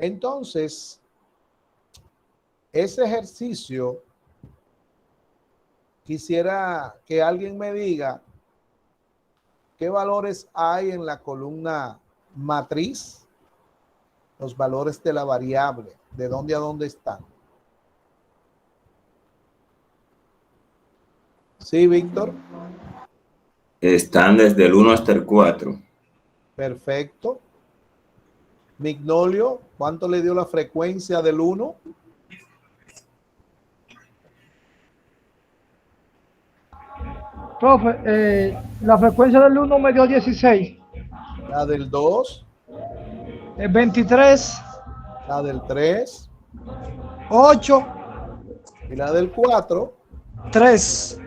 Entonces, ese ejercicio, quisiera que alguien me diga qué valores hay en la columna matriz, los valores de la variable, de dónde a dónde están. Sí, Víctor. Están desde el 1 hasta el 4. Perfecto. Mignolio, ¿cuánto le dio la frecuencia del 1? Profe, la frecuencia del 1 me dio 16. La del 2, 23, la del 3 8, y la del 4. 3,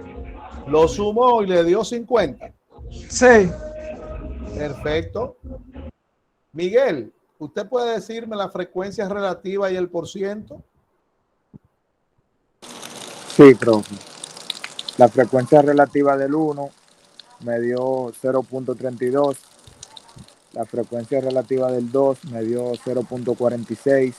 Lo sumó y le dio 50. 6. Perfecto. Miguel, ¿usted puede decirme la frecuencia relativa y el porciento? Sí, profe. La frecuencia relativa del 1 me dio 0.32. La frecuencia relativa del 2 me dio 0.46.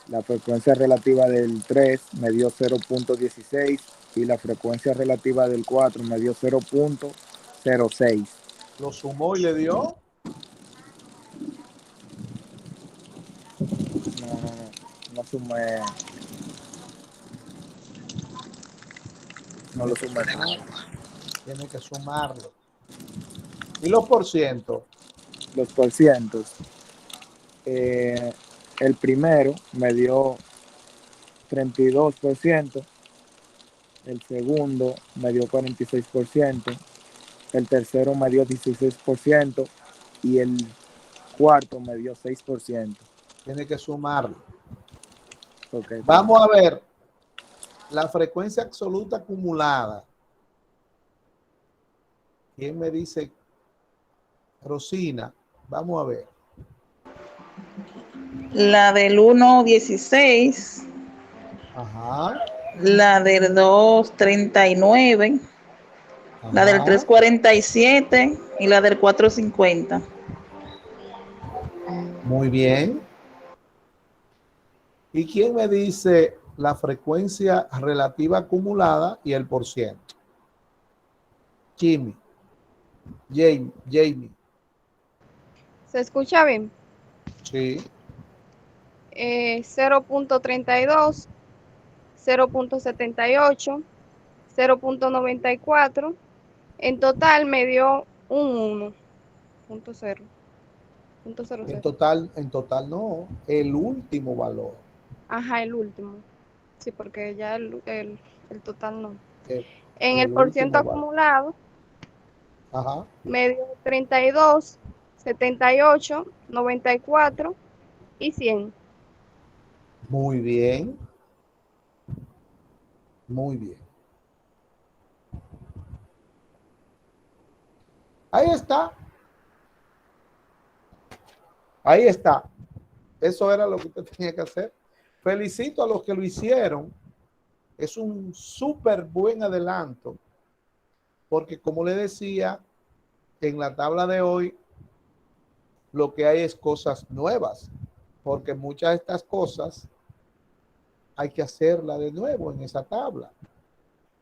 La frecuencia relativa del 3 me dio 0.16 y la frecuencia relativa del 4 me dio 0.06. Lo sumó y le dio. No sumé. No lo sumé. Tiene que sumarlo. ¿Y los porcientos? Los porcientos. El primero me dio 32%. El segundo me dio 46%. El tercero me dio 16% y el cuarto me dio 6%. Tiene que sumarlo. Okay, vamos a ver la frecuencia absoluta acumulada. ¿Quién me dice? Rosina, vamos a ver. La del 1, 16. Ajá. La del 2, 39. Ajá. La del 3, 47 y la del 4, 50. Muy bien. ¿Y quién me dice la frecuencia relativa acumulada y el porciento? Jamie. ¿Se escucha bien? Sí. 0.32, 0.78, 0.94. En total me dio un 1.0. En total no, el último valor. Ajá, el último. Sí, porque ya el total no. El, En el el porciento último valor. acumulado Ajá. me dio 32, 78, 94 y 100. Muy bien. Muy bien. Ahí está. Ahí está. Eso era lo que usted tenía que hacer. Felicito a los que lo hicieron. Es un súper buen adelanto. Porque como le decía, en la tabla de hoy, lo que hay es cosas nuevas. Porque muchas de estas cosas hay que hacerlas de nuevo en esa tabla.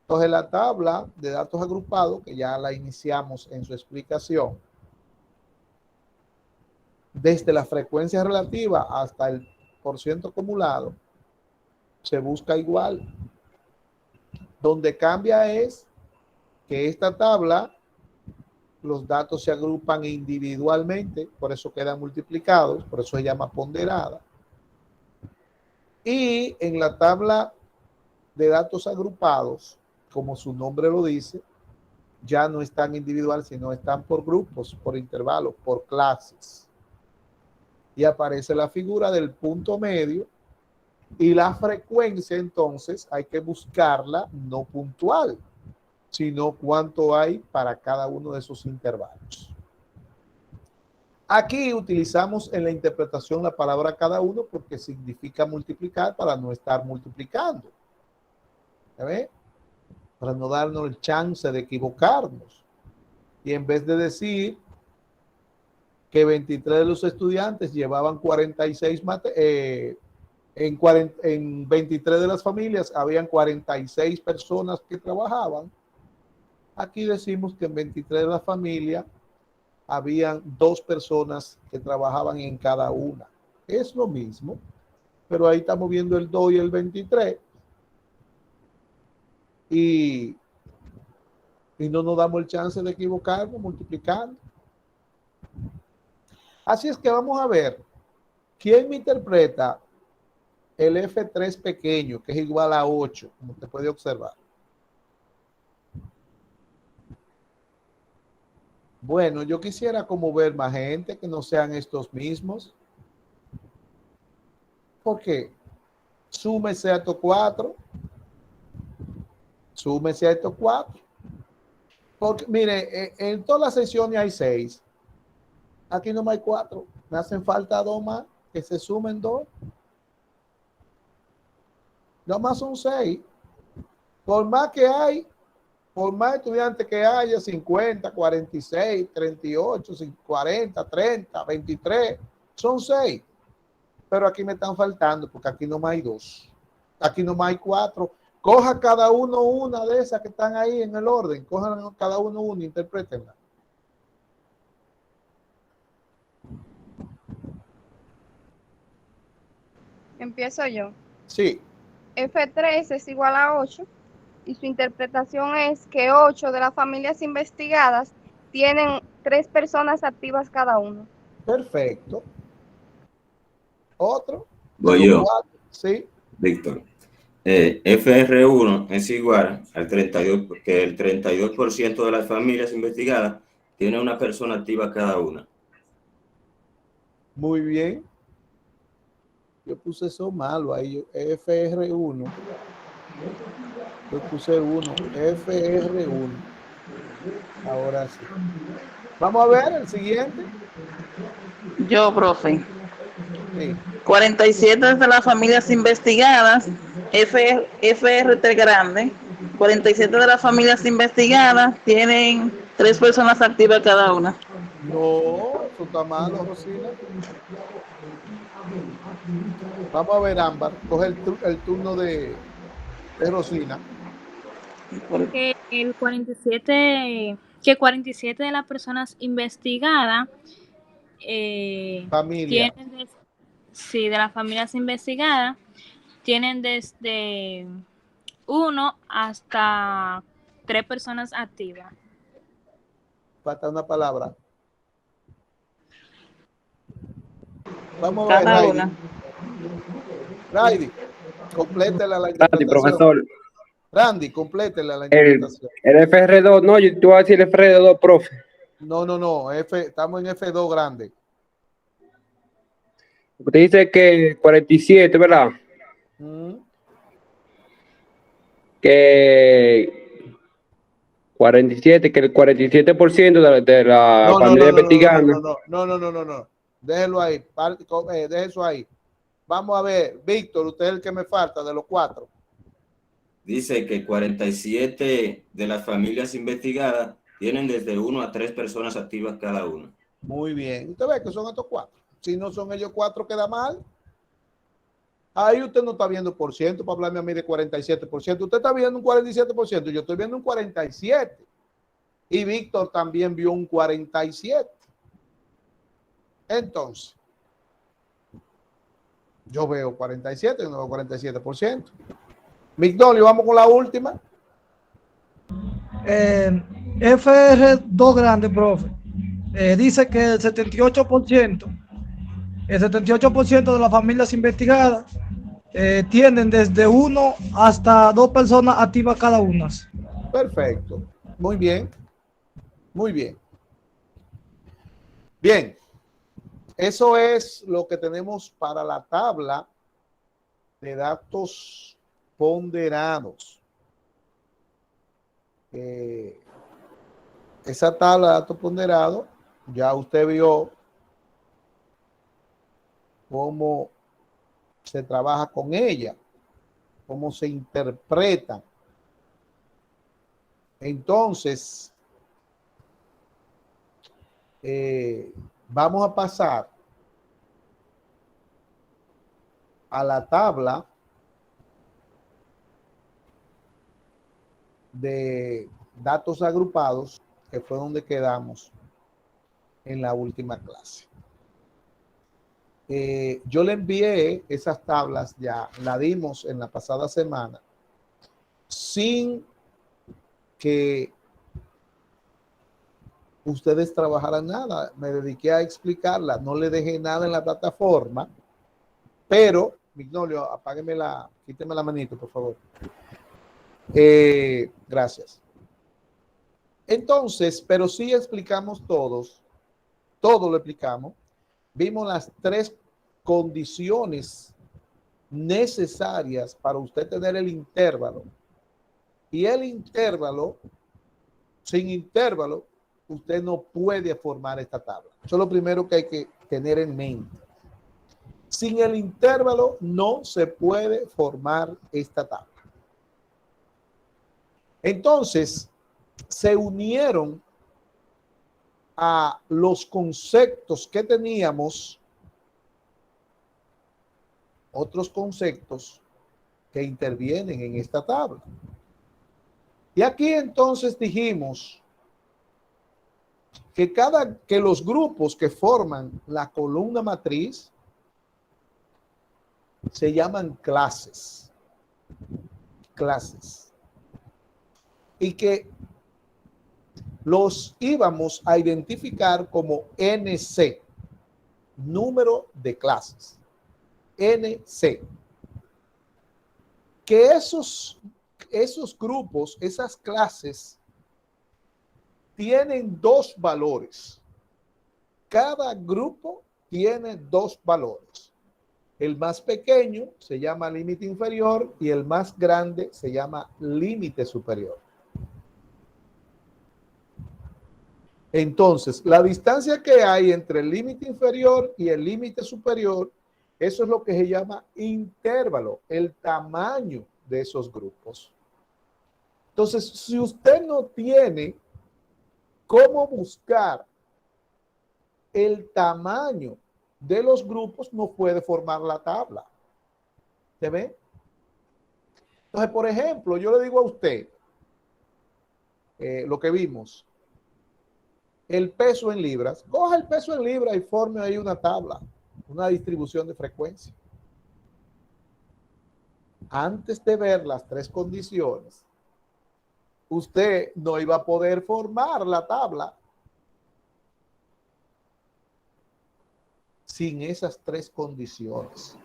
Entonces, la tabla de datos agrupados, que ya la iniciamos en su explicación, desde la frecuencia relativa hasta el porciento acumulado, se busca igual. Donde cambia es que esta tabla, los datos se agrupan individualmente, por eso quedan multiplicados, por eso se llama ponderada. Y en la tabla de datos agrupados, como su nombre lo dice, ya no están individual, sino están por grupos, por intervalos, por clases. Y aparece la figura del punto medio y la frecuencia, entonces hay que buscarla no puntual, sino cuánto hay para cada uno de esos intervalos. Aquí utilizamos en la interpretación la palabra cada uno porque significa multiplicar para no estar multiplicando. ¿Ve? Para no darnos el chance de equivocarnos. Y en vez de decir que 23 de los estudiantes llevaban 46 en 23 de las familias habían 46 personas que trabajaban. Aquí decimos que en 23 de las familias habían 2 personas que trabajaban en cada una. Es lo mismo, pero ahí estamos viendo el 2 y el 23. Y no nos damos el chance de equivocarnos multiplicando. Así es que vamos a ver quién me interpreta el F3 pequeño, que es igual a 8, como usted puede observar. Bueno, yo quisiera como ver más gente que no sean estos mismos. ¿Por qué? Súmese a estos 4. Súmese a estos 4. Porque, mire, en todas las sesiones hay 6. Aquí no hay 4. Me hacen falta 2 más, que se sumen 2. Nomás son 6. Por más estudiantes que haya, 50, 46, 38, 40, 30, 23, son 6. Pero aquí me están faltando porque aquí no hay 2. Aquí no hay 4. Coja cada uno una de esas que están ahí en el orden. Cojan cada uno una, interprétenla. Empiezo yo. Sí. F3 es igual a 8 y su interpretación es que 8 de las familias investigadas tienen 3 personas activas cada uno. Perfecto. Otro. Voy yo, 4. Sí. Víctor. FR1 es igual al 32, porque el 32% de las familias investigadas tiene una persona activa cada una. Muy bien. Yo puse eso malo ahí. FR1. Yo puse 1. FR1. Ahora sí. Vamos a ver el siguiente. Yo, profe. Sí. 47 de las familias investigadas, FRT grande. 47 de las familias investigadas tienen 3 personas activas cada una. No, eso está malo, Rosina. Vamos a ver, Ámbar. Coge el turno de Rosina. Que el 47, que 47 de las personas investigadas Familia. tienen, sí, de las familias investigadas, tienen desde 1 hasta 3 personas activas. Falta una palabra. Vamos a ver, Cada Raidi. una. Raidi, complétela la Randy, interpretación. profesor. Randy, complétela la El interpretación. FR2, no, yo te voy a decir el FR2, profe. No. Estamos en F2 grande. Usted dice que 47, ¿verdad? Que 47, que el 47% de la familia investigando. No. Déjelo ahí. Deje eso ahí. Vamos a ver, Víctor, usted es el que me falta de los 4. Dice que 47 de las familias investigadas tienen desde 1 a 3 personas activas cada una. Muy bien. Usted ve que son estos 4. Si no son ellos 4, queda mal. Ahí usted no está viendo por ciento para hablarme a mí de 47%. Usted está viendo un 47%. Yo estoy viendo un 47%. Y Víctor también vio un 47%. Entonces, yo veo 47%, yo no veo 47%. Migdolio, vamos con la última. FR2 grande, profe. Dice que el 78% de las familias investigadas tienen desde 1 hasta 2 personas activas cada una. Perfecto. Muy bien. Muy bien. Bien. Eso es lo que tenemos para la tabla de datos ponderados. Esa tabla de datos ponderados, ya usted vio cómo se trabaja con ella, cómo se interpreta. Entonces, Vamos a pasar a la tabla de datos agrupados, que fue donde quedamos en la última clase. Yo le envié esas tablas, ya la dimos en la pasada semana, sin que ustedes trabajaran nada. Me dediqué a explicarla, no le dejé nada en la plataforma, pero, Mignolio, apágueme quíteme la manito, por favor. Gracias. Entonces, pero sí explicamos todo lo explicamos. Vimos las 3 condiciones necesarias para usted tener el intervalo. Y el intervalo, sin intervalo, usted no puede formar esta tabla. Eso es lo primero que hay que tener en mente. Sin el intervalo no se puede formar esta tabla. Entonces, se unieron a los conceptos que teníamos, otros conceptos que intervienen en esta tabla. Y aquí entonces dijimos que los grupos que forman la columna matriz se llaman clases. Y que los íbamos a identificar como NC, número de clases. NC. Que esos grupos, esas clases, tienen 2 valores. Cada grupo tiene 2 valores. El más pequeño se llama límite inferior y el más grande se llama límite superior. Entonces, la distancia que hay entre el límite inferior y el límite superior, eso es lo que se llama intervalo, el tamaño de esos grupos. Entonces, si usted no tiene cómo buscar el tamaño de los grupos, no puede formar la tabla. ¿Se ve? Entonces, por ejemplo, yo le digo a usted lo que vimos. El peso en libras. Coja el peso en libras y forme ahí una tabla, una distribución de frecuencia. Antes de ver las 3 condiciones, usted no iba a poder formar la tabla sin esas 3 condiciones.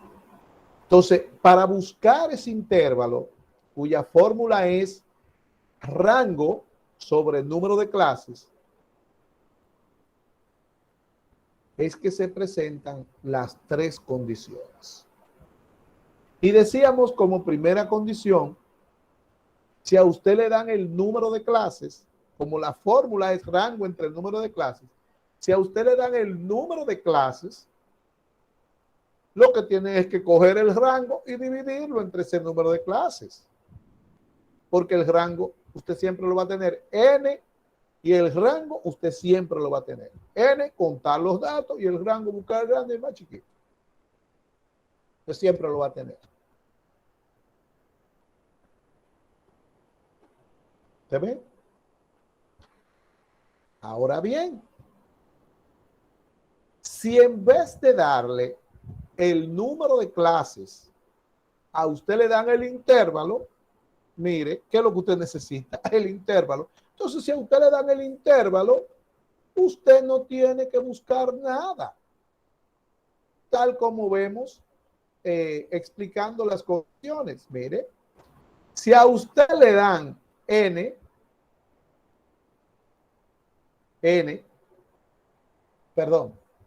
Entonces, para buscar ese intervalo, cuya fórmula es rango sobre el número de clases, es que se presentan las 3 condiciones. Y decíamos como primera condición, si a usted le dan el número de clases, como la fórmula es rango entre el número de clases, si a usted le dan el número de clases, lo que tiene es que coger el rango y dividirlo entre ese número de clases. Porque el rango usted siempre lo va a tener n, y el rango usted siempre lo va a tener. N, contar los datos, y el rango buscar el grande y el más chiquito. Usted siempre lo va a tener. ¿Se ve? Ahora bien, si en vez de darle el número de clases, a usted le dan el intervalo, mire, ¿qué es lo que usted necesita? El intervalo. Entonces, si a usted le dan el intervalo, usted no tiene que buscar nada. Tal como vemos explicando las condiciones. Mire, si a usted le dan n,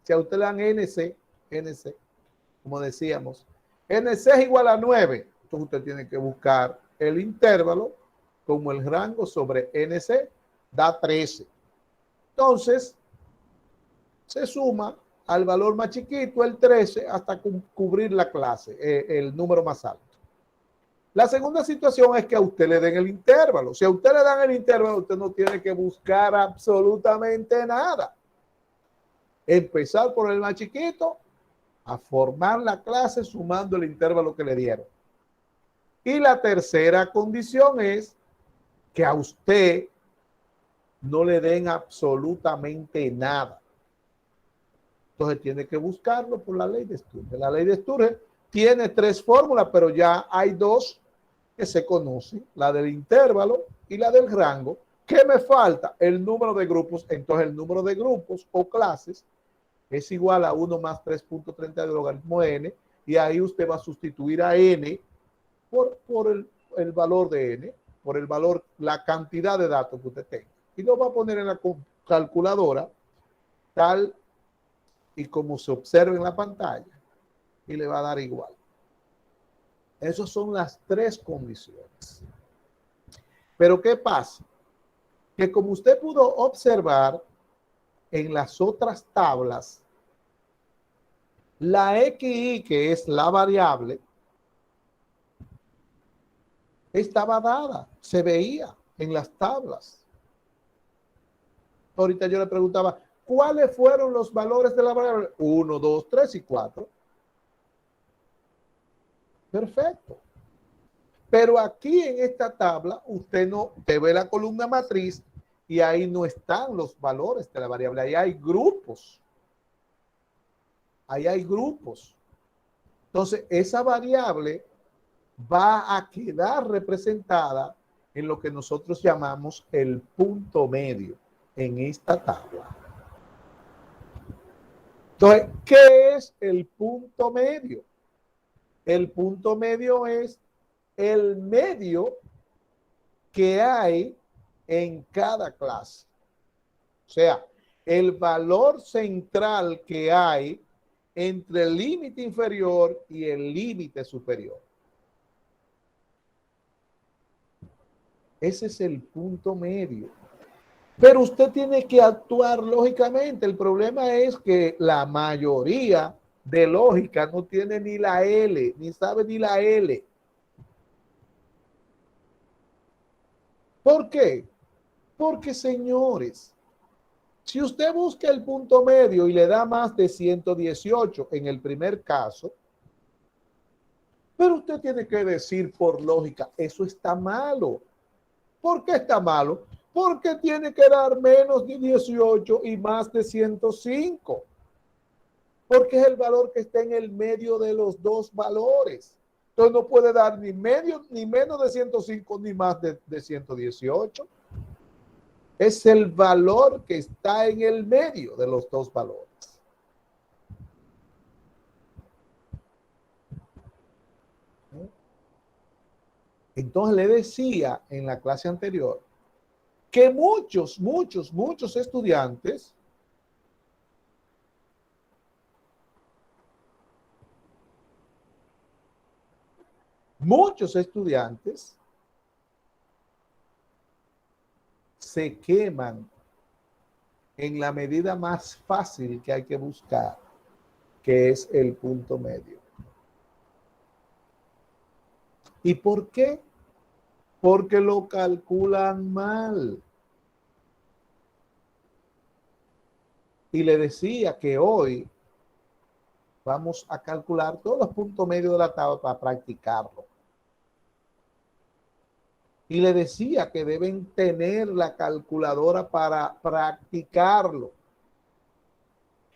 si a usted le dan nc, como decíamos, nc es igual a 9, entonces usted tiene que buscar el intervalo como el rango sobre nc da 13. Entonces, se suma al valor más chiquito, el 13, hasta cubrir la clase, el número más alto. La segunda situación es que a usted le den el intervalo. Si a usted le dan el intervalo, usted no tiene que buscar absolutamente nada. Empezar por el más chiquito a formar la clase sumando el intervalo que le dieron. Y la tercera condición es que a usted no le den absolutamente nada. Entonces tiene que buscarlo por la ley de Sturgeon. La ley de Sturgeon tiene 3 fórmulas, pero ya hay 2 que se conocen, la del intervalo y la del rango. ¿Qué me falta? El número de grupos. Entonces el número de grupos o clases es igual a 1 más 3.30 del logaritmo n, y ahí usted va a sustituir a n por el valor de n, por el valor, la cantidad de datos que usted tenga. Y lo va a poner en la calculadora, tal y como se observa en la pantalla, y le va a dar igual. Esas son las 3 condiciones. Pero ¿qué pasa? Que como usted pudo observar en las otras tablas, la XY, que es la variable, estaba dada, se veía en las tablas. Ahorita yo le preguntaba, ¿cuáles fueron los valores de la variable? 1, 2, 3 y 4. Perfecto. Pero aquí en esta tabla, usted ve la columna matriz y ahí no están los valores de la variable. Ahí hay grupos. Ahí hay grupos. Entonces, esa variable va a quedar representada en lo que nosotros llamamos el punto medio en esta tabla. Entonces, ¿qué es el punto medio? El punto medio es el medio que hay en cada clase. O sea, el valor central que hay entre el límite inferior y el límite superior. Ese es el punto medio. Pero usted tiene que actuar lógicamente. El problema es que la mayoría de lógica no tiene ni la L, ni sabe ni la L. ¿Por qué? Porque, señores, si usted busca el punto medio y le da más de 118 en el primer caso, pero usted tiene que decir por lógica, eso está malo. ¿Por qué está malo? Porque tiene que dar menos de 18 y más de 105. Porque es el valor que está en el medio de los 2 valores. Entonces no puede dar ni menos de 105 ni más de 118. Es el valor que está en el medio de los 2 valores. Entonces le decía en la clase anterior que muchos estudiantes se queman en la medida más fácil que hay que buscar, que es el punto medio. ¿Y por qué? Porque lo calculan mal. Y le decía que hoy vamos a calcular todos los puntos medios de la tabla para practicarlo. Y le decía que deben tener la calculadora para practicarlo.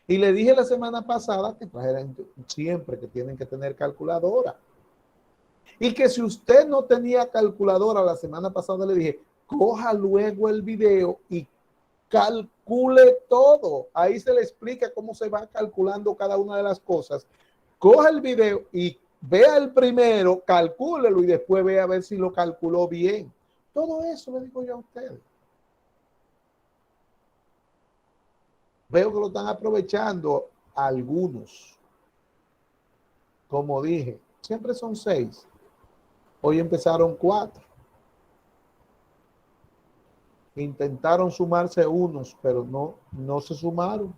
Y le dije la semana pasada que trajeran siempre que tienen que tener calculadora. Y que si usted no tenía calculadora la semana pasada, le dije, coja luego el video y calcule todo. Ahí se le explica cómo se va calculando cada una de las cosas. Coja el video y vea el primero, calcúlelo y después vea a ver si lo calculó bien. Todo eso le digo yo a ustedes. Veo que lo están aprovechando algunos. Como dije, siempre son 6. Hoy empezaron 4. Intentaron sumarse unos, pero no se sumaron.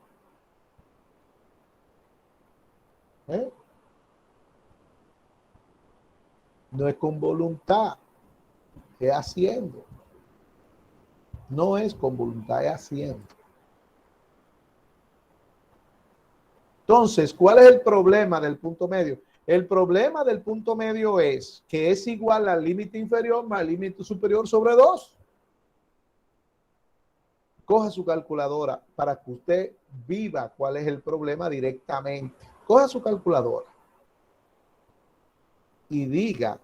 No es con voluntad, es haciendo. No es con voluntad, es haciendo. Entonces, ¿cuál es el problema del punto medio? El problema del punto medio es que es igual al límite inferior más el límite superior sobre 2. Coja su calculadora para que usted viva cuál es el problema directamente. Coja su calculadora y diga,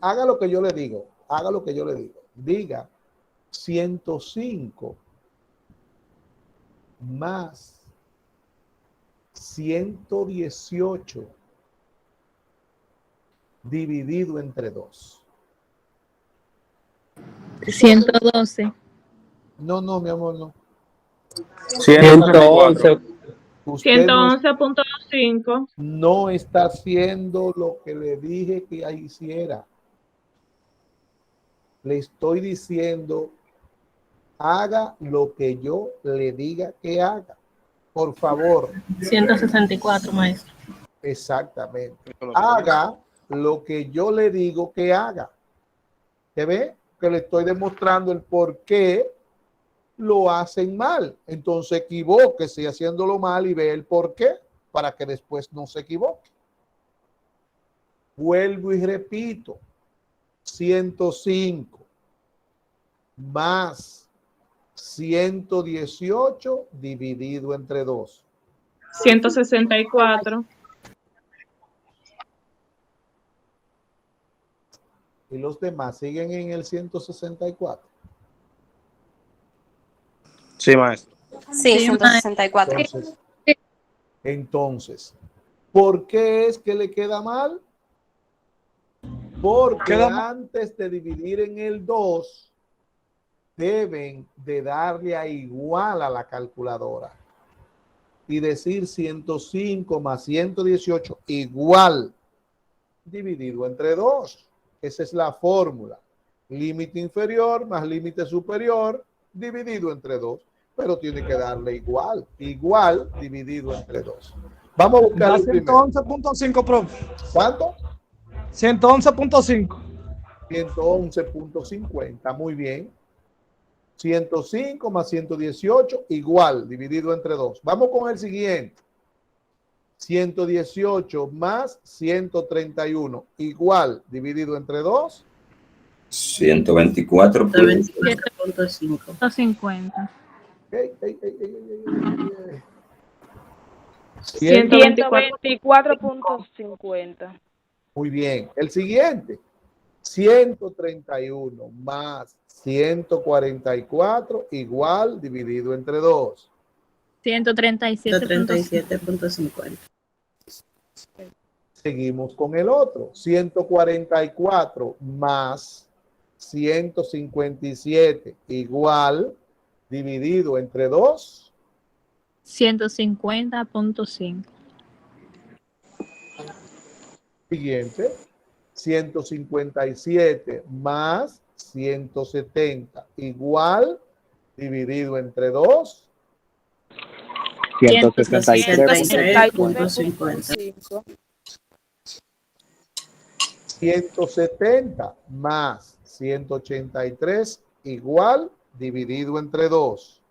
haga lo que yo le digo, haga lo que yo le digo. Diga 105 más 118 dividido entre 2. 112. No, mi amor, no. 111. Usted 111.5. no está haciendo lo que le dije que hiciera. Le estoy diciendo, haga lo que yo le diga que haga. Por favor. 164, maestro. Exactamente. Haga lo que yo le digo que haga. ¿Te ve? Que le estoy demostrando el por qué lo hacen mal. Entonces equivóquese haciéndolo mal y ve el por qué para que después no se equivoque. Vuelvo y repito. 105 más 118 dividido entre 2. 164. Y los demás siguen en el 164. Sí, maestro. Sí, 164. Entonces, ¿por qué es que le queda mal? Porque antes de dividir en el 2, deben de darle a igual a la calculadora y decir 105 más 118 igual dividido entre 2. Esa es la fórmula. Límite inferior más límite superior dividido entre 2. Pero tiene que darle igual dividido entre 2. Vamos a buscar el primero. 111.5, profe. ¿Cuánto? 111.5. 111.50. Muy bien. 105 más 118 igual dividido entre 2. Vamos con el siguiente. 118 más 131 igual dividido entre 2. 124. 150. 124.50. Muy bien. El siguiente. 131 más 144 igual dividido entre 2. 137.50. Seguimos con el otro. 144 más 157 igual dividido entre 2. 150.5. Siguiente. 157 más 170 igual dividido entre 2. 163.50. 170 más 183 igual dividido entre 2.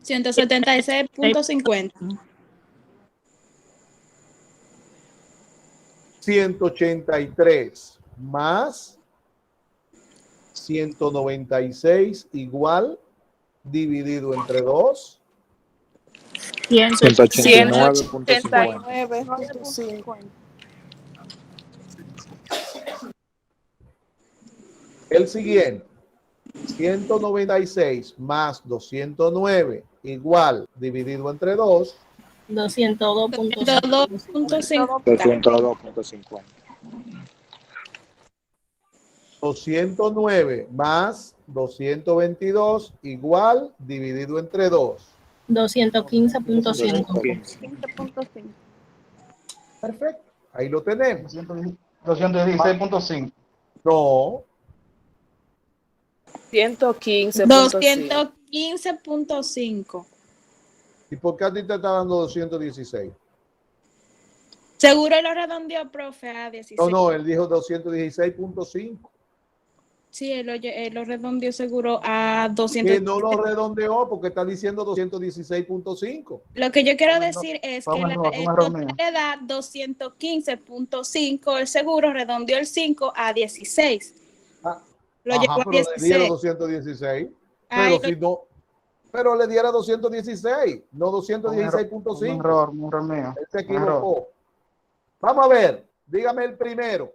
176.50. 183 más 196 igual dividido entre 2. 189.50. El siguiente. 196 más 209 igual dividido entre 2. 202.50. 202.50. 209 más 222 igual dividido entre 2. 215.5. 15.5. Perfecto. Ahí lo tenemos. 216.5. No. 115.5. 215.5. ¿Y por qué a ti te está dando 216? Seguro lo redondeó, profe, a 16. No, él dijo 216.5. Sí, él lo redondeó seguro a Que 200. no lo redondeó porque está diciendo 216.5. Lo que yo quiero decir es Fue que un error, el un error mío. total le da 215.5, el seguro redondeó el 5 a 16. Lo llevó a Pero le 16. dieron 216. Ay, Pero si no, pero le diera 216, no Un 216.5. error mío. Él se Un error. equivocó. Vamos a ver, dígame el primero.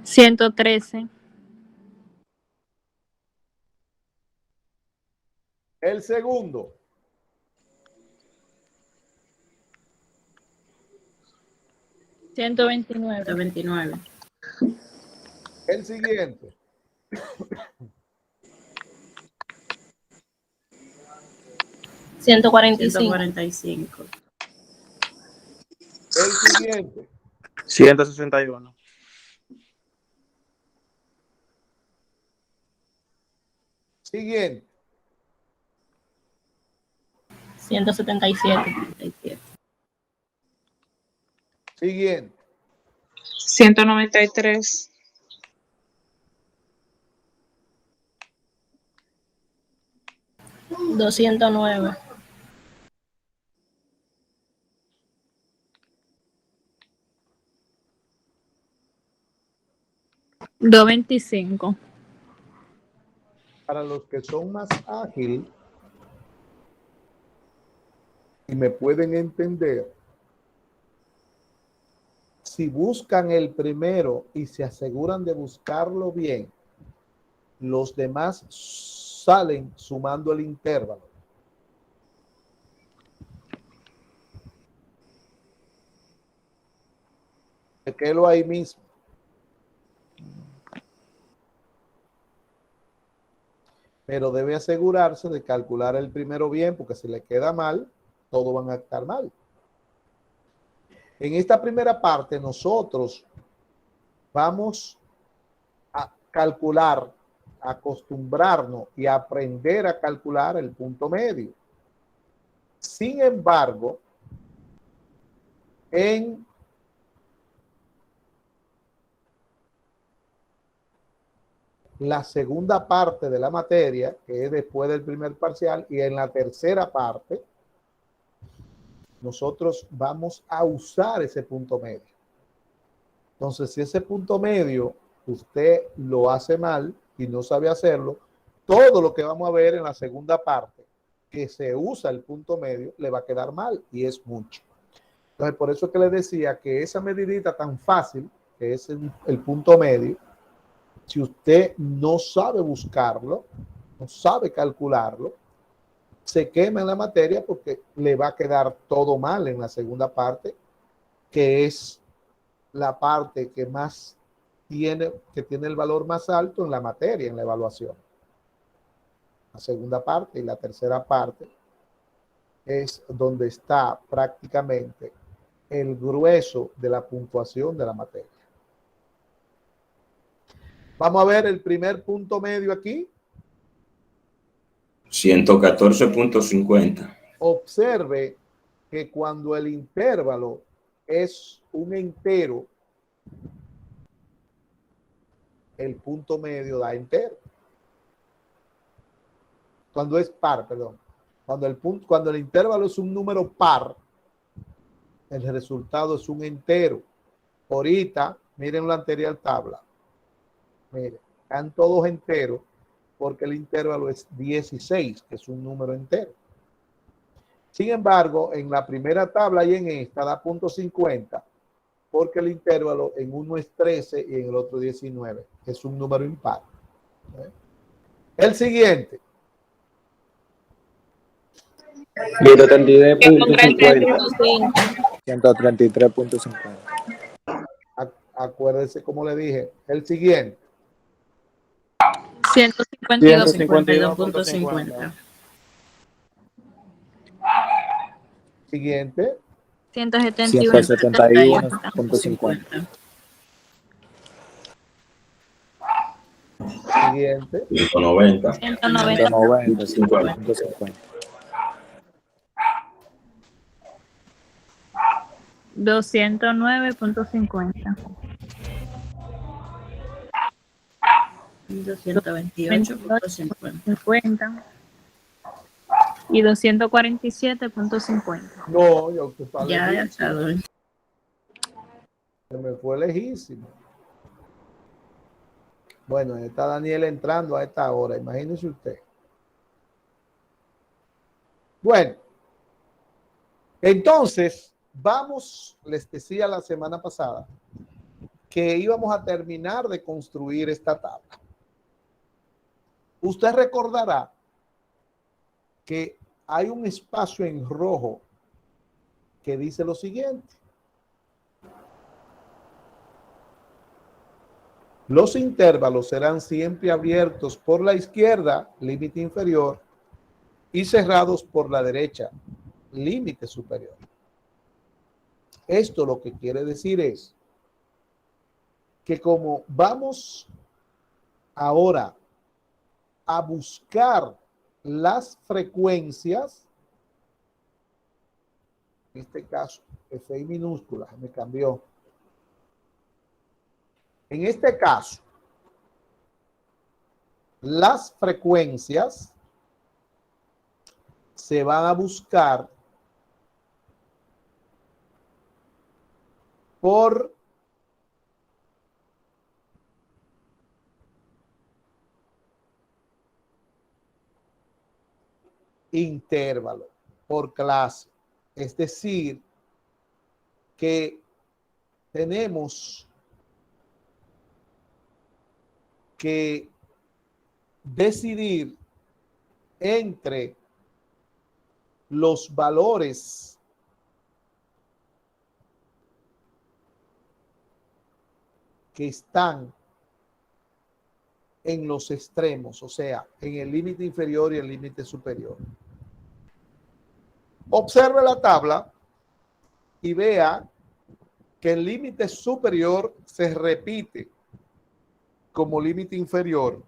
$113. El segundo. $129. El siguiente. $145. El siguiente. 161. Siguiente. 177. Siguiente. 193. $209. $225. Para los que son más ágiles y me pueden entender, si buscan el primero y se aseguran de buscarlo bien, los demás salen sumando el intervalo. Quédelo ahí mismo. Pero debe asegurarse de calcular el primero bien, porque si le queda mal, todos van a estar mal. En esta primera parte, nosotros vamos a calcular, acostumbrarnos y aprender a calcular el punto medio. Sin embargo, en la segunda parte de la materia, que es después del primer parcial, y en la tercera parte, nosotros vamos a usar ese punto medio. Entonces, si ese punto medio usted lo hace mal y no sabe hacerlo, todo lo que vamos a ver en la segunda parte, que se usa el punto medio, le va a quedar mal, y es mucho. Entonces, por eso es que les decía que esa medidita tan fácil, que es el punto medio, si usted no sabe buscarlo, no sabe calcularlo, se quema en la materia porque le va a quedar todo mal en la segunda parte, que es la parte que más tiene el valor más alto en la materia, en la evaluación. La segunda parte y la tercera parte es donde está prácticamente el grueso de la puntuación de la materia. Vamos a ver el primer punto medio aquí. 114.50. Observe que cuando el intervalo es un entero, el punto medio da entero. Cuando es par, perdón. Cuando el intervalo es un número par, el resultado es un entero. Ahorita, miren la anterior tabla. Miren, están todos enteros porque el intervalo es 16, que es un número entero. Sin embargo, en la primera tabla y en esta da .50, porque el intervalo en uno es 13 y en el otro 19. Es un número impar. El siguiente. 133.50. 133.50. Acuérdense como le dije. El siguiente. 152.50. Siguiente. 171.50. Siguiente. 190. 190.50. 209.50. 228.50. Y 247.50. No, ya usted está Ya lejísimo. está. Se me fue lejísimo. Bueno, está Daniel entrando a esta hora, imagínese usted. Bueno, entonces, vamos, les decía la semana pasada, que íbamos a terminar de construir esta tabla. Usted recordará que hay un espacio en rojo que dice lo siguiente. Los intervalos serán siempre abiertos por la izquierda, límite inferior, y cerrados por la derecha, límite superior. Esto lo que quiere decir es que como vamos ahora a buscar las frecuencias, en este caso, FI minúscula, me cambió. En este caso, las frecuencias se van a buscar por intervalo, por clase. Es decir, que tenemos que decidir entre los valores que están en los extremos, o sea, en el límite inferior y el límite superior. Observe la tabla y vea que el límite superior se repite como límite inferior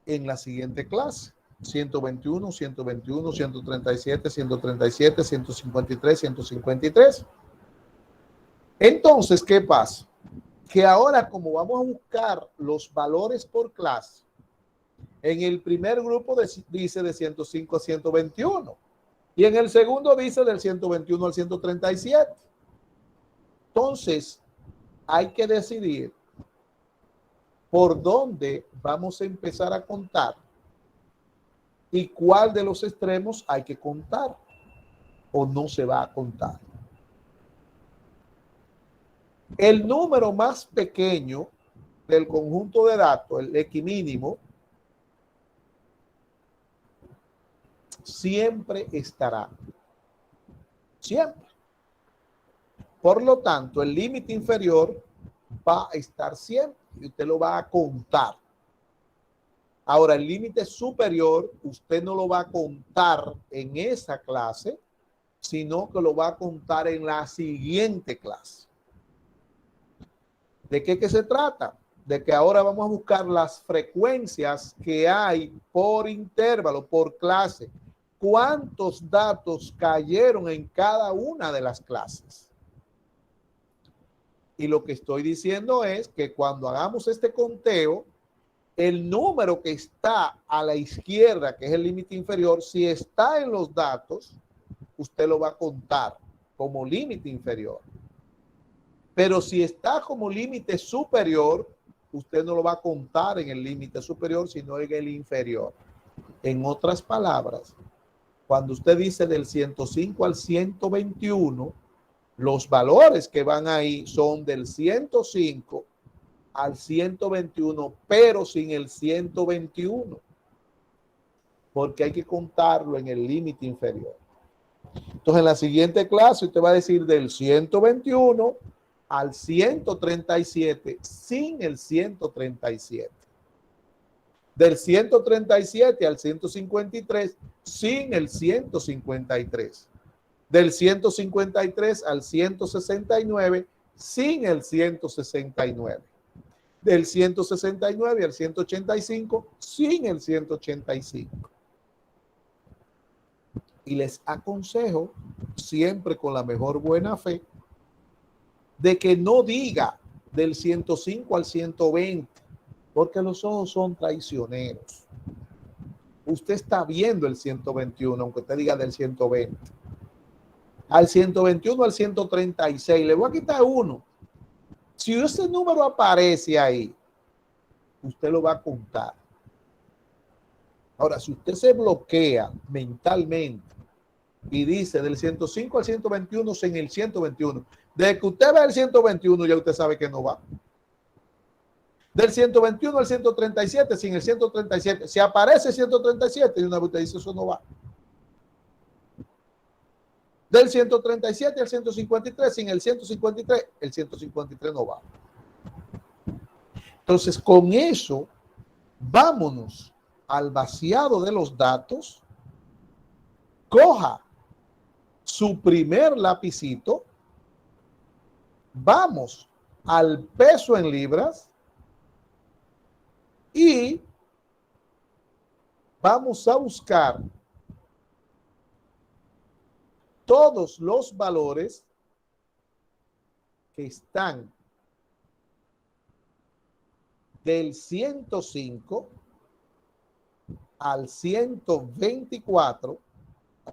en la siguiente clase: 121, 121, 137, 137, 153, 153. Entonces, ¿qué pasa? Que ahora, como vamos a buscar los valores por clase, en el primer grupo dice de 105 a 121 y en el segundo dice del 121 al 137. Entonces, hay que decidir por dónde vamos a empezar a contar y cuál de los extremos hay que contar o no se va a contar. El número más pequeño del conjunto de datos, el equimínimo, siempre estará. Siempre. Por lo tanto, el límite inferior va a estar siempre y usted lo va a contar. Ahora, el límite superior, usted no lo va a contar en esa clase, sino que lo va a contar en la siguiente clase. ¿De qué se trata? De que ahora vamos a buscar las frecuencias que hay por intervalo, por clase. ¿Cuántos datos cayeron en cada una de las clases? Y lo que estoy diciendo es que cuando hagamos este conteo, el número que está a la izquierda, que es el límite inferior, si está en los datos, usted lo va a contar como límite inferior. Pero si está como límite superior, usted no lo va a contar en el límite superior, sino en el inferior. En otras palabras, cuando usted dice del 105 al 121, los valores que van ahí son del 105 al 121, pero sin el 121, porque hay que contarlo en el límite inferior. Entonces, en la siguiente clase, usted va a decir del 121 al 137 sin el 137. Del 137 al 153 sin el 153. Del 153 al 169 sin el 169. Del 169 al 185 sin el 185. Y les aconsejo, siempre con la mejor buena fe, de que no diga del 105 al 120, porque los ojos son traicioneros. Usted está viendo el 121, aunque usted diga del 120. Al 121, al 136, le voy a quitar uno. Si ese número aparece ahí, usted lo va a contar. Ahora, si usted se bloquea mentalmente y dice del 105 al 121 en el 121, desde que usted ve el 121 ya usted sabe que no va. Del 121 al 137 sin el 137, si aparece 137 y una vez usted dice eso no va. Del 137 al 153 sin el 153, el 153 no va. Entonces, con eso, vámonos al vaciado de los datos, coja su primer lapicito, vamos al peso en libras y vamos a buscar todos los valores que están del 105 al 124,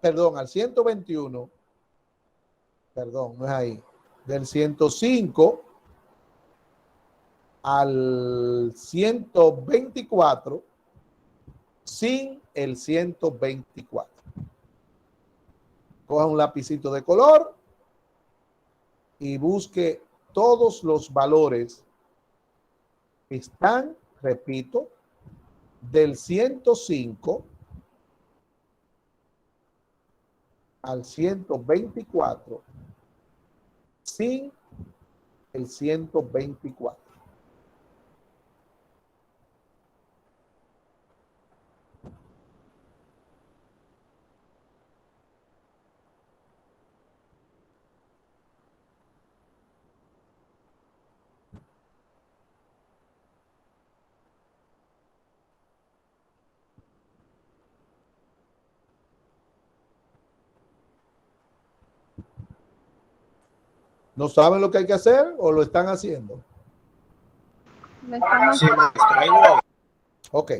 perdón, al 121, perdón, no es ahí, del 105 al 124 sin el 124. Coja un lapicito de color y busque todos los valores que están, repito, del 105 al 124 sin el 124. ¿No saben lo que hay que hacer o lo están haciendo? Sí, ok.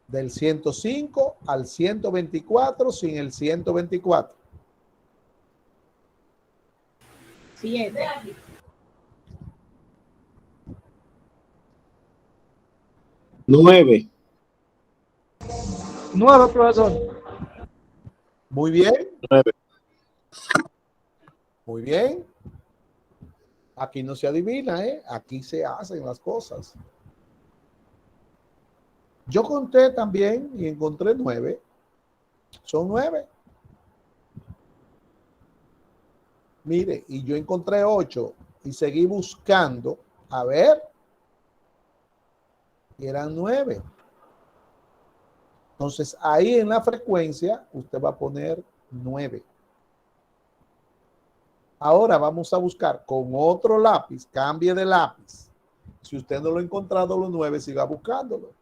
Del 105 al 124 sin el 124. 7. 9. 9, profesor. Muy bien. 9. Muy bien. Aquí no se adivina, ¿eh? Aquí se hacen las cosas. Yo conté también y encontré 9. Son 9. Mire, y yo encontré 8 y seguí buscando. A ver. Y eran 9. Entonces, ahí en la frecuencia, usted va a poner 9. Ahora vamos a buscar con otro lápiz, cambie de lápiz. Si usted no lo ha encontrado los 9, siga buscándolo.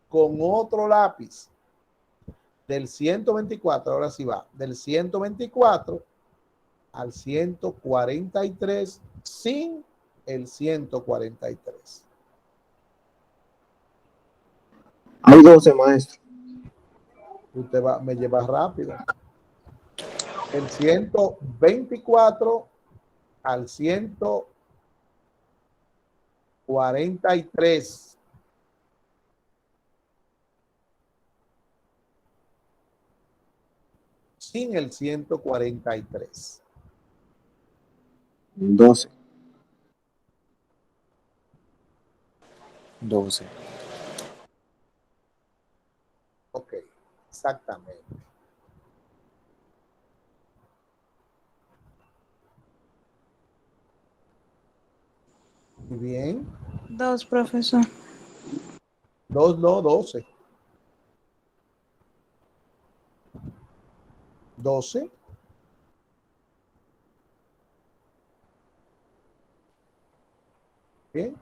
Con otro lápiz. Del 124, ahora sí va. Del 124 al 143 sin el 143. Hay 12, maestro. Usted me lleva rápido. El 124 al 143. Sin el 143. 12. 12. Ok, exactamente. Muy bien. 2, profesor. 2, no, 12. 12. Bien.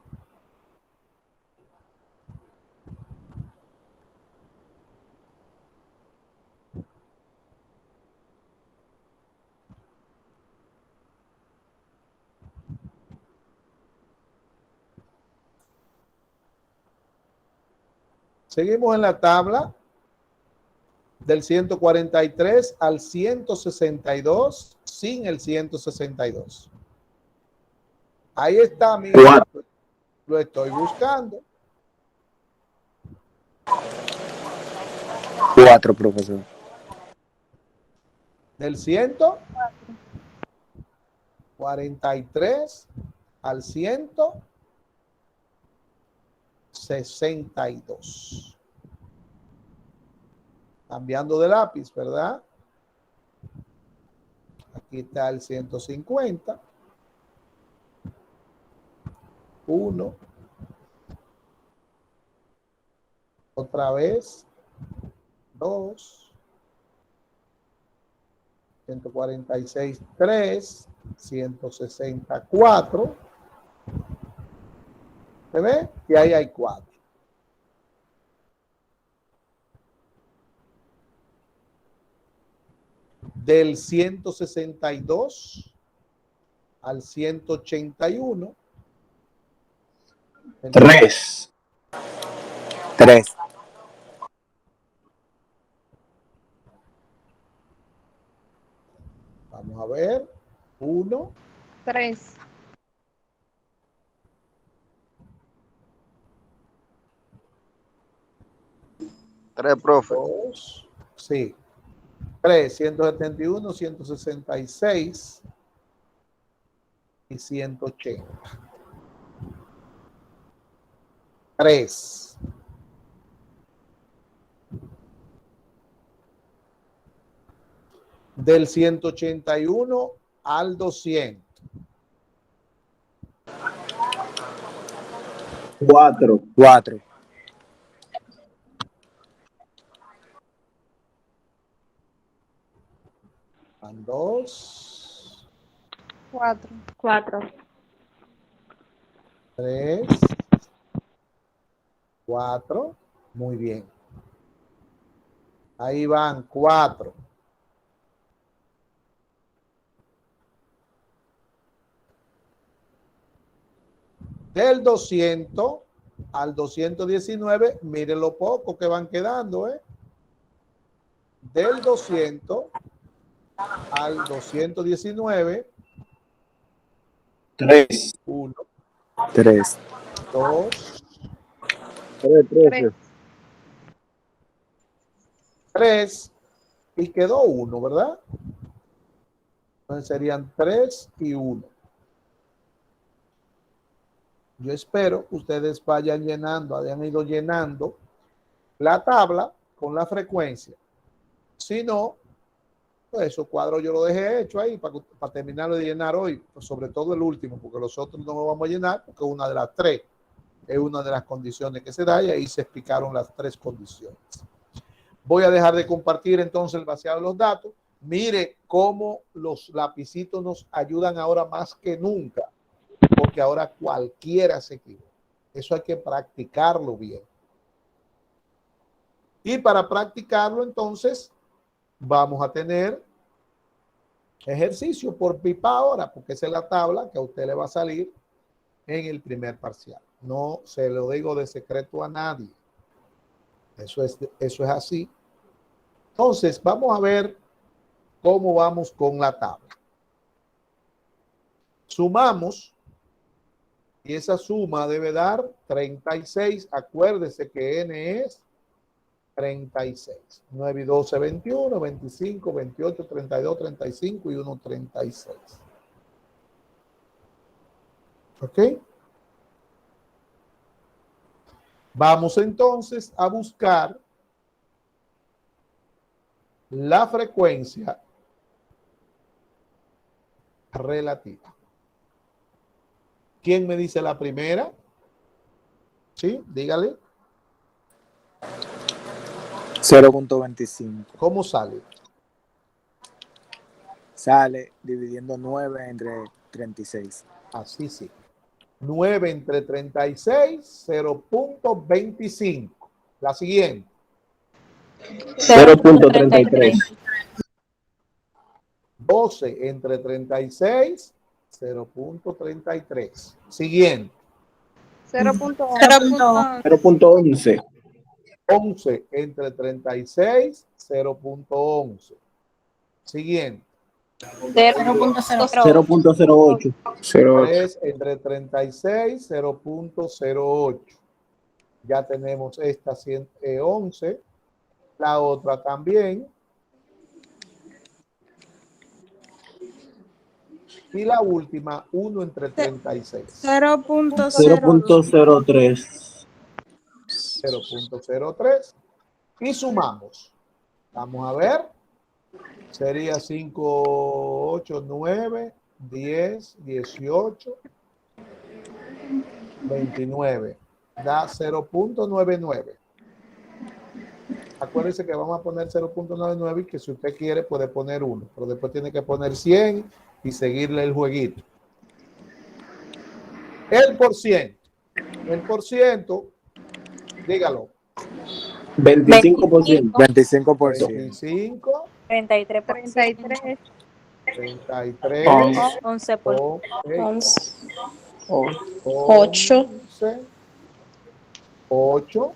Seguimos en la tabla del 143 al 162 sin el 162. Ahí está, mira, lo estoy buscando. 4, profesor. Del 143 al 162. Cambiando de lápiz, ¿verdad? Aquí está el 150. 1. Otra vez. 2. 146, 3. 164. ¿Se ve? Y ahí hay 4. Del 162 al 181. 3. Vamos a ver. 1. 3. 3, profe. 2. Sí. 3, 171, 166 y 180. 3. Del 181 al 200. 4. Van 2. 4. 3. 4. Muy bien. Ahí van 4. Del 200 al 219, miren lo poco que van quedando, ¿eh? Del 200 al 219. 3. 1. 3. 2. 3. 3. Y quedó 1, ¿verdad? Entonces serían 3 y 1. Yo espero que ustedes hayan ido llenando la tabla con la frecuencia. Si no, pues esos cuadros yo los dejé hecho ahí para terminarlo de llenar hoy, pues sobre todo el último, porque los otros no los vamos a llenar, porque una de las 3 es una de las condiciones que se da y ahí se explicaron las 3 condiciones. Voy a dejar de compartir entonces el vaciado de los datos. Mire cómo los lapicitos nos ayudan ahora más que nunca, porque ahora cualquiera se equivoca. Eso hay que practicarlo bien. Y para practicarlo, entonces, vamos a tener ejercicio por pipa ahora, porque esa es la tabla que a usted le va a salir en el primer parcial. No se lo digo de secreto a nadie. Eso es así. Entonces, vamos a ver cómo vamos con la tabla. Sumamos. Y esa suma debe dar 36. Acuérdese que n es 36. 9 y 12, 21, 25, 28, 32, 35 y 1, 36. ¿Ok? Vamos entonces a buscar la frecuencia relativa. ¿Quién me dice la primera? Sí, dígale. 0.25. ¿Cómo sale? Sale dividiendo 9 entre 36. Así sí. 9 entre 36, 0.25. La siguiente. 0.33. 12 entre 36, 0.33. Siguiente. 0.11. 0.11. 11 entre 36, 0.11. Siguiente. 0.08. 3 entre 36, 0.08. Ya tenemos esta 11. La otra también. Y la última, 1 entre 36. 0.03. 0.03. Y sumamos. Vamos a ver. Sería 5, 8, 9, 10, 18, 29. Da 0.99. Acuérdense que vamos a poner 0.99 y que si usted quiere puede poner 1, pero después tiene que poner 100 y seguirle el jueguito. El por ciento. El por ciento, dígalo. 25%. 25%. 25. 33. 33. 33. 11 por 11. 8. 8.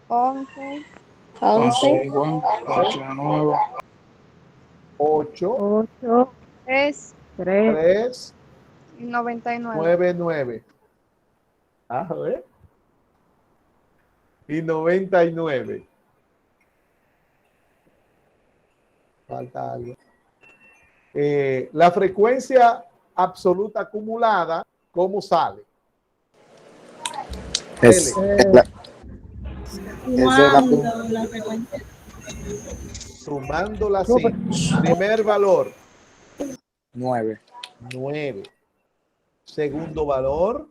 11. 11. 8. 3. 3. Y 99. 99. A ver. Y 99. Falta algo. La frecuencia absoluta acumulada, ¿cómo sale? Es la frecuencia. Sumándola así. Primer valor. 9. 9. Segundo valor.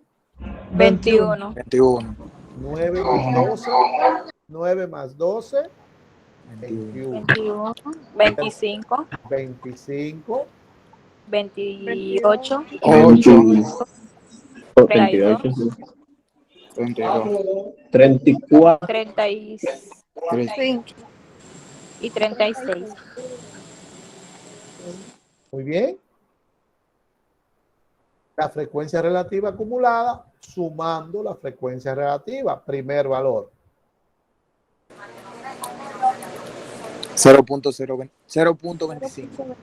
21. 21. 9 más 12. 9 más 12. 21. 25. 25. 28. 8. 32. 34. 35. Y 36. Muy bien. La frecuencia relativa acumulada sumando la frecuencia relativa. Primer valor. 0.25.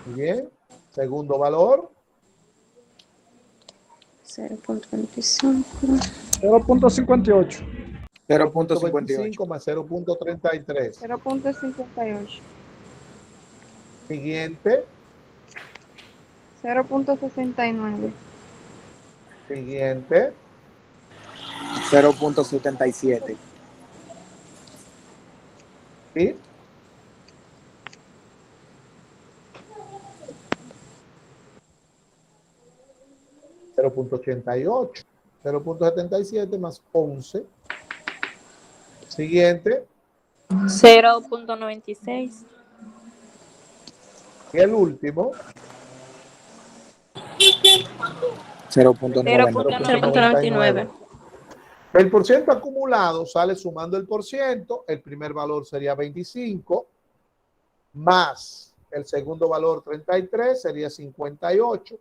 Muy bien. Segundo valor. 0.25. 0.58. 0.25 más 0.33. 0.58. Siguiente. 0.69. Siguiente. 0.77. ¿Sí? .88. 0.77 más 11. Siguiente. 0.96. Y el último. 0.99. El porciento acumulado sale sumando el porciento. El primer valor sería 25 más el segundo valor 33 sería 58.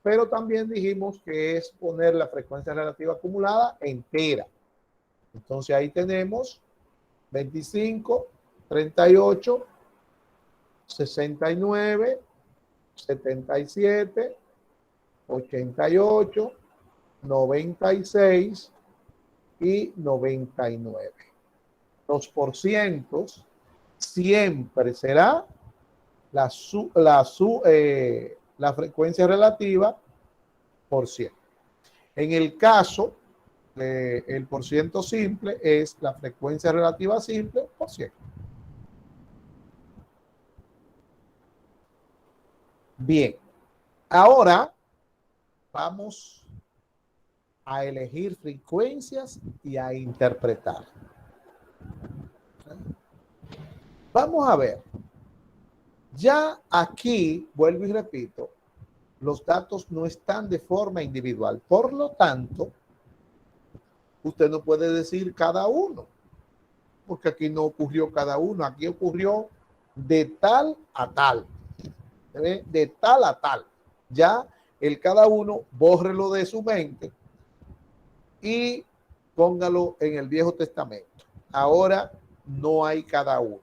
Pero también dijimos que es poner la frecuencia relativa acumulada entera. Entonces ahí tenemos 25, 38, 69, 77, 88, 96 y 99. Los porcientos siempre será la frecuencia relativa por 100. En el caso del porciento simple es la frecuencia relativa simple por 100. Bien, ahora vamos a elegir frecuencias y a interpretar. Vamos a ver. Ya aquí, vuelvo y repito, los datos no están de forma individual. Por lo tanto, usted no puede decir cada uno, porque aquí no ocurrió cada uno, aquí ocurrió de tal a tal. De tal a tal. Ya el cada uno, bórrelo de su mente y póngalo en el Viejo Testamento. Ahora no hay cada uno.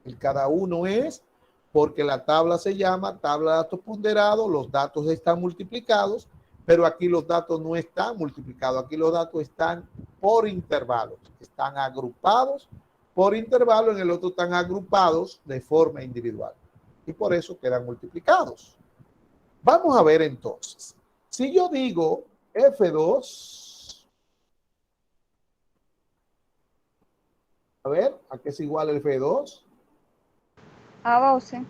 El cada uno es porque la tabla se llama tabla de datos ponderados, los datos están multiplicados, pero aquí los datos no están multiplicados, aquí los datos están por intervalos, están agrupados por intervalo, en el otro están agrupados de forma individual y por eso quedan multiplicados. Vamos a ver entonces, si yo digo F2, a ver, ¿a qué es igual el F2? A 12.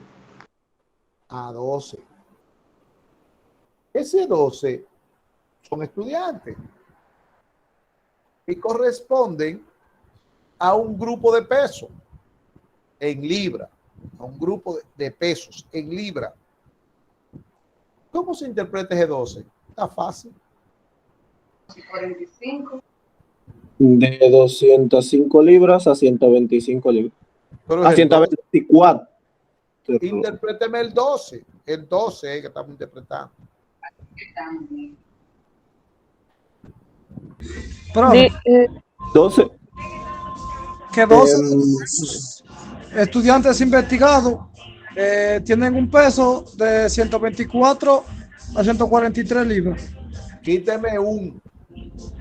A 12. Ese 12 son estudiantes y corresponden a un grupo de peso en libra, a un grupo de pesos en libra. ¿Cómo se interpreta ese 12? Está fácil. 45. De 205 libras a 125 libras. Pero A 124. Interpréteme el 12. El 12 que estamos interpretando. Profe, 12. que 12 estudiantes investigados tienen un peso de 124 a 143 libras. Quíteme un,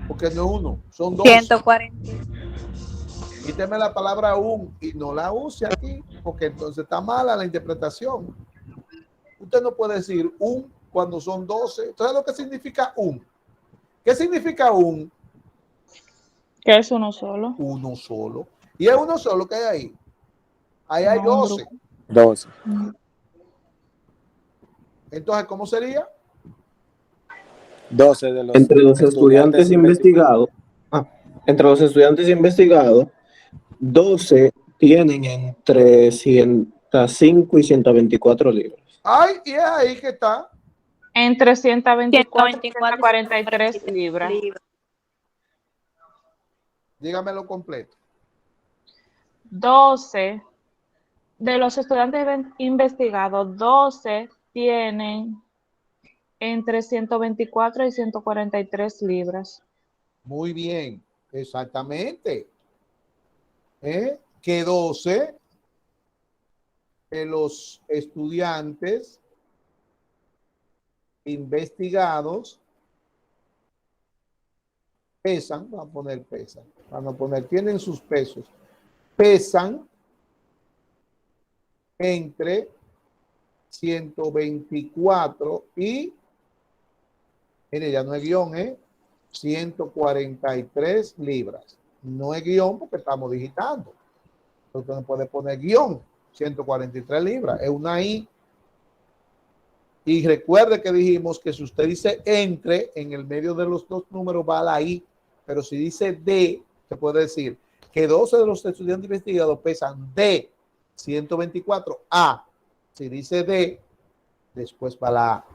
porque no es uno, son dos. 140. Quíteme la palabra un y no la use aquí, porque entonces está mala la interpretación. Usted no puede decir un cuando son 12. Entonces, ¿lo que significa un? ¿Qué significa un? ¿Qué es uno solo? Uno solo. ¿Y es uno solo que hay ahí? Ahí hay 12. 12. Entonces, ¿cómo sería? 12 de los Entre los estudiantes investigados. Entre los estudiantes investigados, 12 tienen entre 105 y 124 libras. Ay, y es ahí que está. Entre 124 y 143 libras. Dígamelo completo. 12 de los estudiantes investigados, 12 tienen entre 124 y 143 libras. Muy bien, exactamente. Que 12 de los estudiantes investigados pesan, vamos a poner pesan, vamos a poner, tienen sus pesos, pesan entre 124 y, mire, ya no es guión, 143 libras. No es guión porque estamos digitando. Usted no puede poner guión, 143 libras, es una I. Y recuerde que dijimos que si usted dice entre, en el medio de los dos números va la I, pero si dice de, se puede decir que 12 de los estudiantes investigados pesan de 124 a, si dice de, después va la A.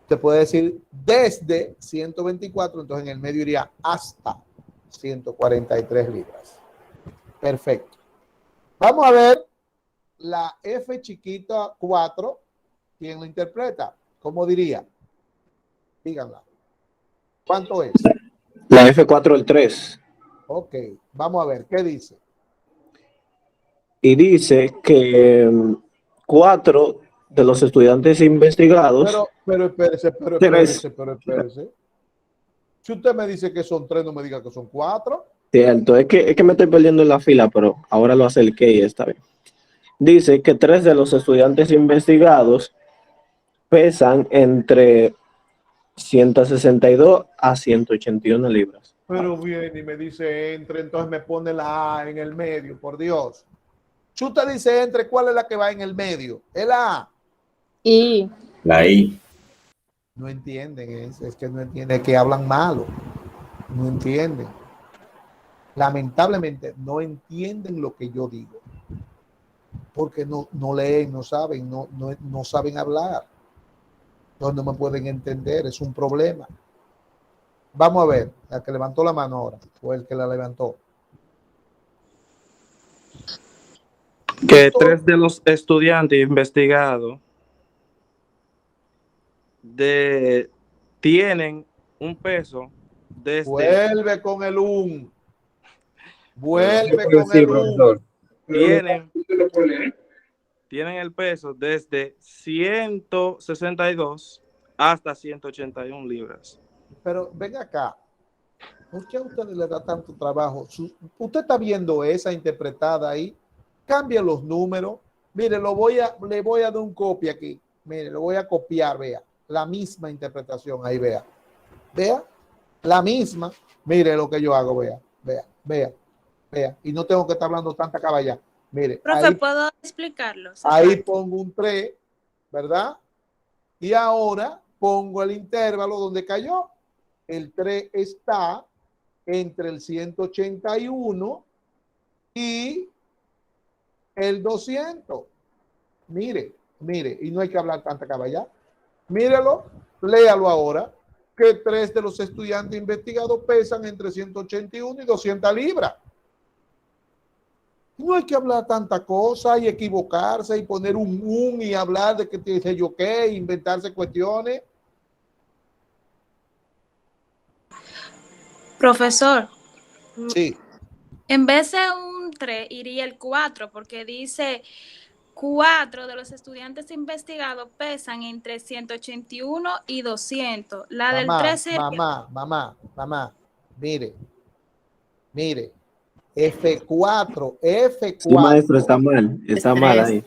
Se puede decir desde 124, entonces en el medio iría hasta 143 libras. Perfecto. Vamos a ver la F chiquita 4. ¿Quién lo interpreta? ¿Cómo diría? Díganla. ¿Cuánto es? La F4, el 3. Ok, vamos a ver, ¿qué dice? Y dice que 4 de los estudiantes investigados. Pero espérese. Si usted me dice que son 3, no me diga que son 4. Cierto, es que me estoy perdiendo en la fila, pero ahora lo acerqué y está bien. Dice que 3 de los estudiantes investigados pesan entre 162 a 181 libras. Pero viene y me dice entre, entonces me pone la A en el medio, por Dios. Si usted dice entre, ¿cuál es la que va en el medio? Es la A. Y La I. No entienden, es que no entienden, que hablan malo. No entienden. Lamentablemente no entienden lo que yo digo. Porque no leen, no saben, no saben hablar. Entonces no me pueden entender, es un problema. Vamos a ver, la que levantó la mano ahora, o el que la levantó. Que 3 de los estudiantes investigados tienen un peso desde... Vuelve con el UN. Vuelve con el UN. Tienen el peso desde 162 hasta 181 libras. Pero ven acá. ¿Por qué a ustedes le da tanto trabajo? Usted está viendo esa interpretada ahí. Cambia los números. Mire, le voy a dar un copia aquí. Mire, lo voy a copiar, vea. La misma interpretación ahí, vea. Vea. La misma. Mire lo que yo hago, vea. Vea. Y no tengo que estar hablando tanta caballa. Mire. Profe, Ahí, ¿puedo explicarlo? ahí pongo un 3, ¿verdad? Y ahora pongo el intervalo donde cayó. El 3 está entre el 181 y el 200. Mire, y no hay que hablar tanta caballa. Mírelo, léalo ahora, que 3 de los estudiantes investigados pesan entre 181 y 200 libras. No hay que hablar tanta cosa y equivocarse y poner un y hablar de que dice yo qué, inventarse cuestiones. Profesor. Sí. En vez de un 3, iría el 4, porque dice 4 de los estudiantes investigados pesan entre 181 y 200. La del 3 sería... Mamá, mire. F4. Sí, maestro, está mal ahí.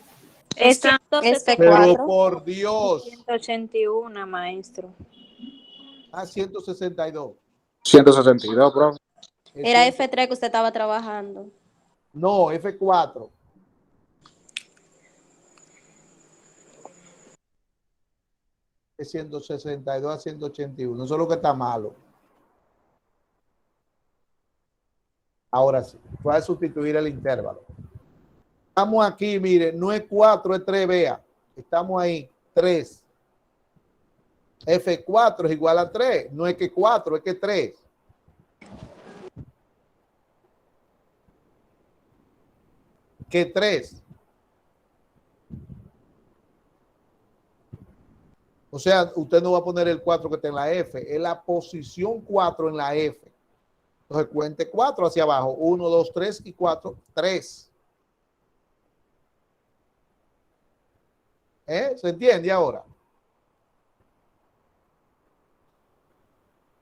Pero por Dios. 181, maestro. 162. 162, profe. Era F3 que usted estaba trabajando. No, F4. De 162 a 181. Eso es lo que está malo. Ahora sí, voy a sustituir el intervalo. Estamos aquí, mire, no es 4, es 3, vea. Estamos ahí, 3. F4 es igual a 3. No es que 4, es que 3. ¿Qué 3? O sea, usted no va a poner el 4 que está en la F, es la posición 4 en la F. Entonces cuente 4 hacia abajo. 1, 2, 3 y 4, 3. ¿Se entiende ahora?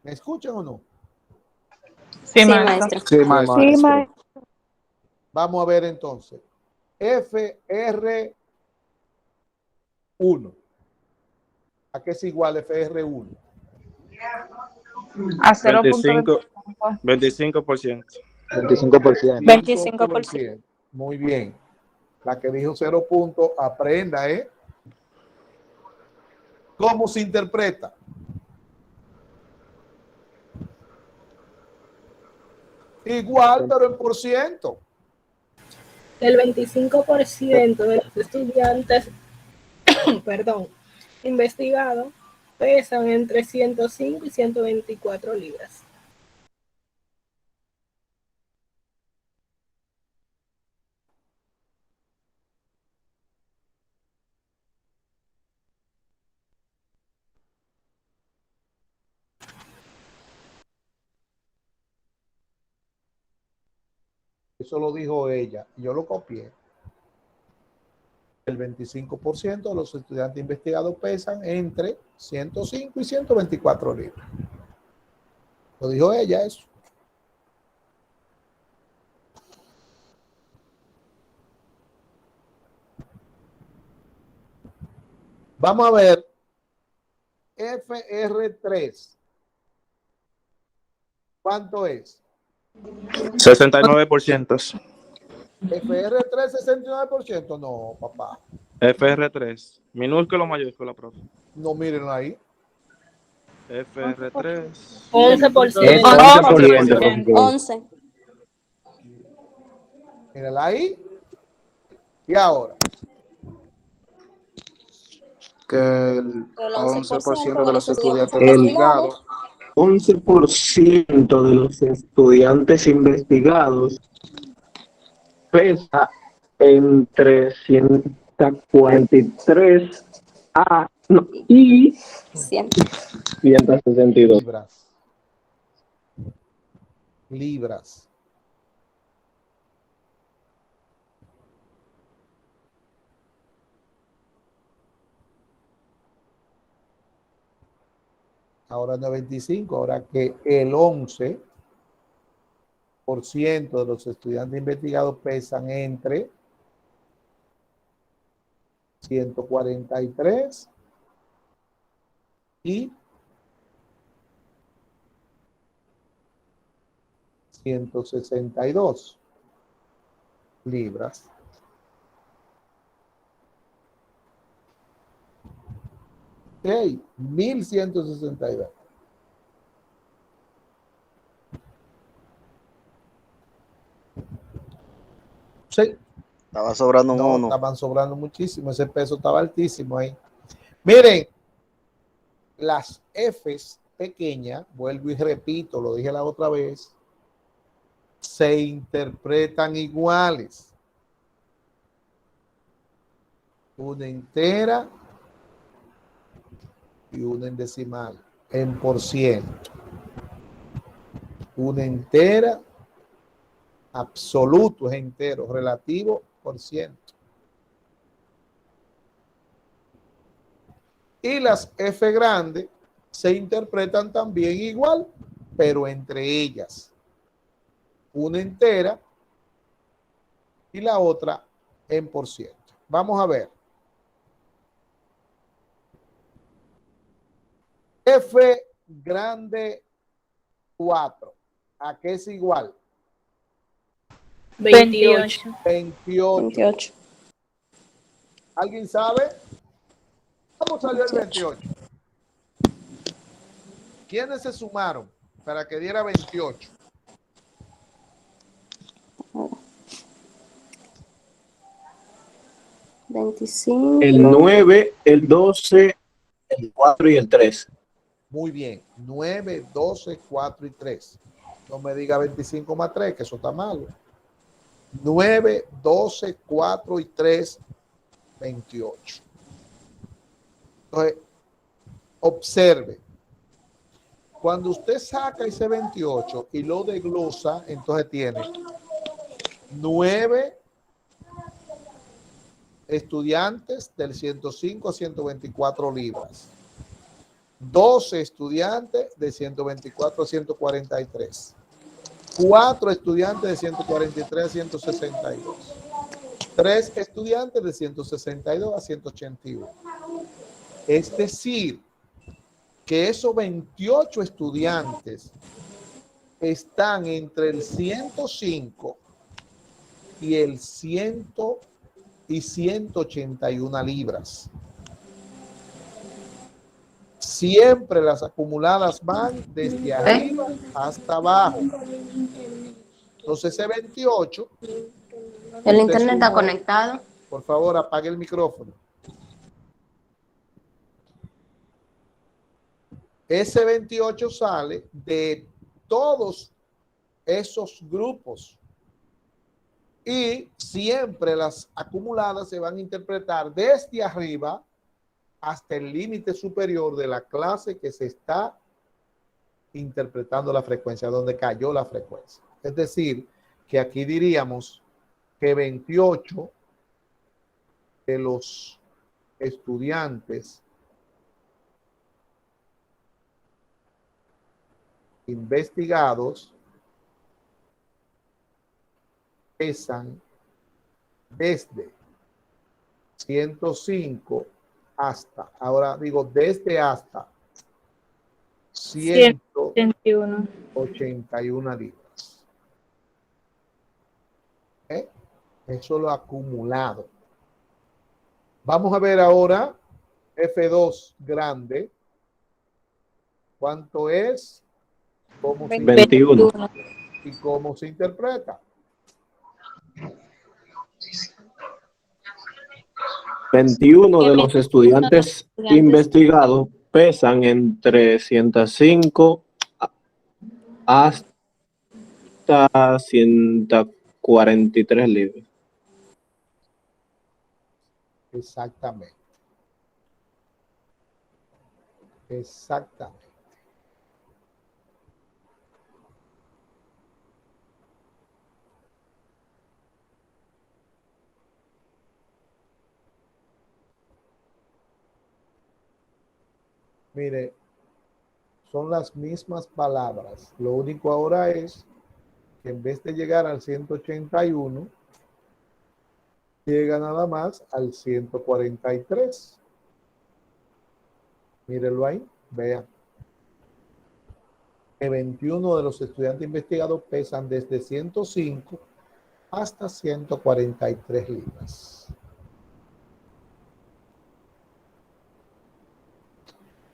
¿Me escuchan o no? Sí, maestro. Sí, maestro. Vamos a ver entonces. FR1. ¿A qué es igual FR1? A 0.25. 25%. 25%. Muy bien. La que dijo 0 puntos, aprenda, ¿Cómo se interpreta? Igual, pero en por ciento. El 25% de los estudiantes, investigados pesan entre 105 y 124 libras. Eso lo dijo ella. Yo lo copié. El 25% de los estudiantes investigados pesan entre 105 y 124 libras. Lo dijo ella eso. Vamos a ver. FR3. ¿Cuánto es? 69%. FR3, 69%. No, papá. FR3. Minúsculo o mayúsculo, profe. No, miren ahí. FR3. 11%. 11. Mírenla ahí. Y ahora. Que el 11% de los estudiantes El investigados. 11% de los estudiantes investigados pesa entre 143 y 162. libras. Ahora no es 25, ahora que el 11% de los estudiantes investigados pesan entre 143 y 162 libras. Ok, 1162. Sí. Estaba sobrando No, uno. estaban sobrando muchísimo. Ese peso estaba altísimo ahí. Miren, las Fs pequeñas, vuelvo y repito, lo dije la otra vez, se interpretan iguales. Una entera y una en decimal, en por ciento. Una entera, absoluto es entero, relativo por ciento. Y las F grandes se interpretan también igual, pero entre ellas. Una entera y la otra en por ciento. Vamos a ver. F grande 4. ¿A qué es igual? 28. 28. ¿Alguien sabe? ¿Cómo salió el 28? ¿Quiénes se sumaron para que diera 28? El 9, el 12, el 4 y el 3. Muy bien. 9, 12, 4 y 3. No me diga 25 más 3, que eso está malo. 9, 12, 4 y 3, 28. Entonces, observe. Cuando usted saca ese 28 y lo desglosa, entonces tiene 9 estudiantes del 105 a 124 libras. 12 estudiantes de 124 a 143. 4 estudiantes de 143 a 162. 3 estudiantes de 162 a 181. Es decir, que esos 28 estudiantes están entre el 105 y el 100 y 181 libras. Siempre las acumuladas van desde arriba hasta abajo. Entonces ese 28. El internet está conectado. Por favor, apague el micrófono. Ese 28 sale de todos esos grupos. Y siempre las acumuladas se van a interpretar desde arriba hasta el límite superior de la clase que se está interpretando la frecuencia, donde cayó la frecuencia. Es decir, que aquí diríamos que 28 de los estudiantes investigados pesan desde 105 hasta, ahora digo desde hasta 181 libras. Eso es lo acumulado. Vamos a ver ahora F2 grande. ¿Cuánto es? ¿Cómo 21. ¿Y cómo se interpreta? 21 de los estudiantes investigados pesan entre 105 hasta 143 libras. Exactamente. Exactamente. Mire, son las mismas palabras. Lo único ahora es que en vez de llegar al 181, llega nada más al 143. Mírenlo ahí, vean. Que 21 de los estudiantes investigados pesan desde 105 hasta 143 libras.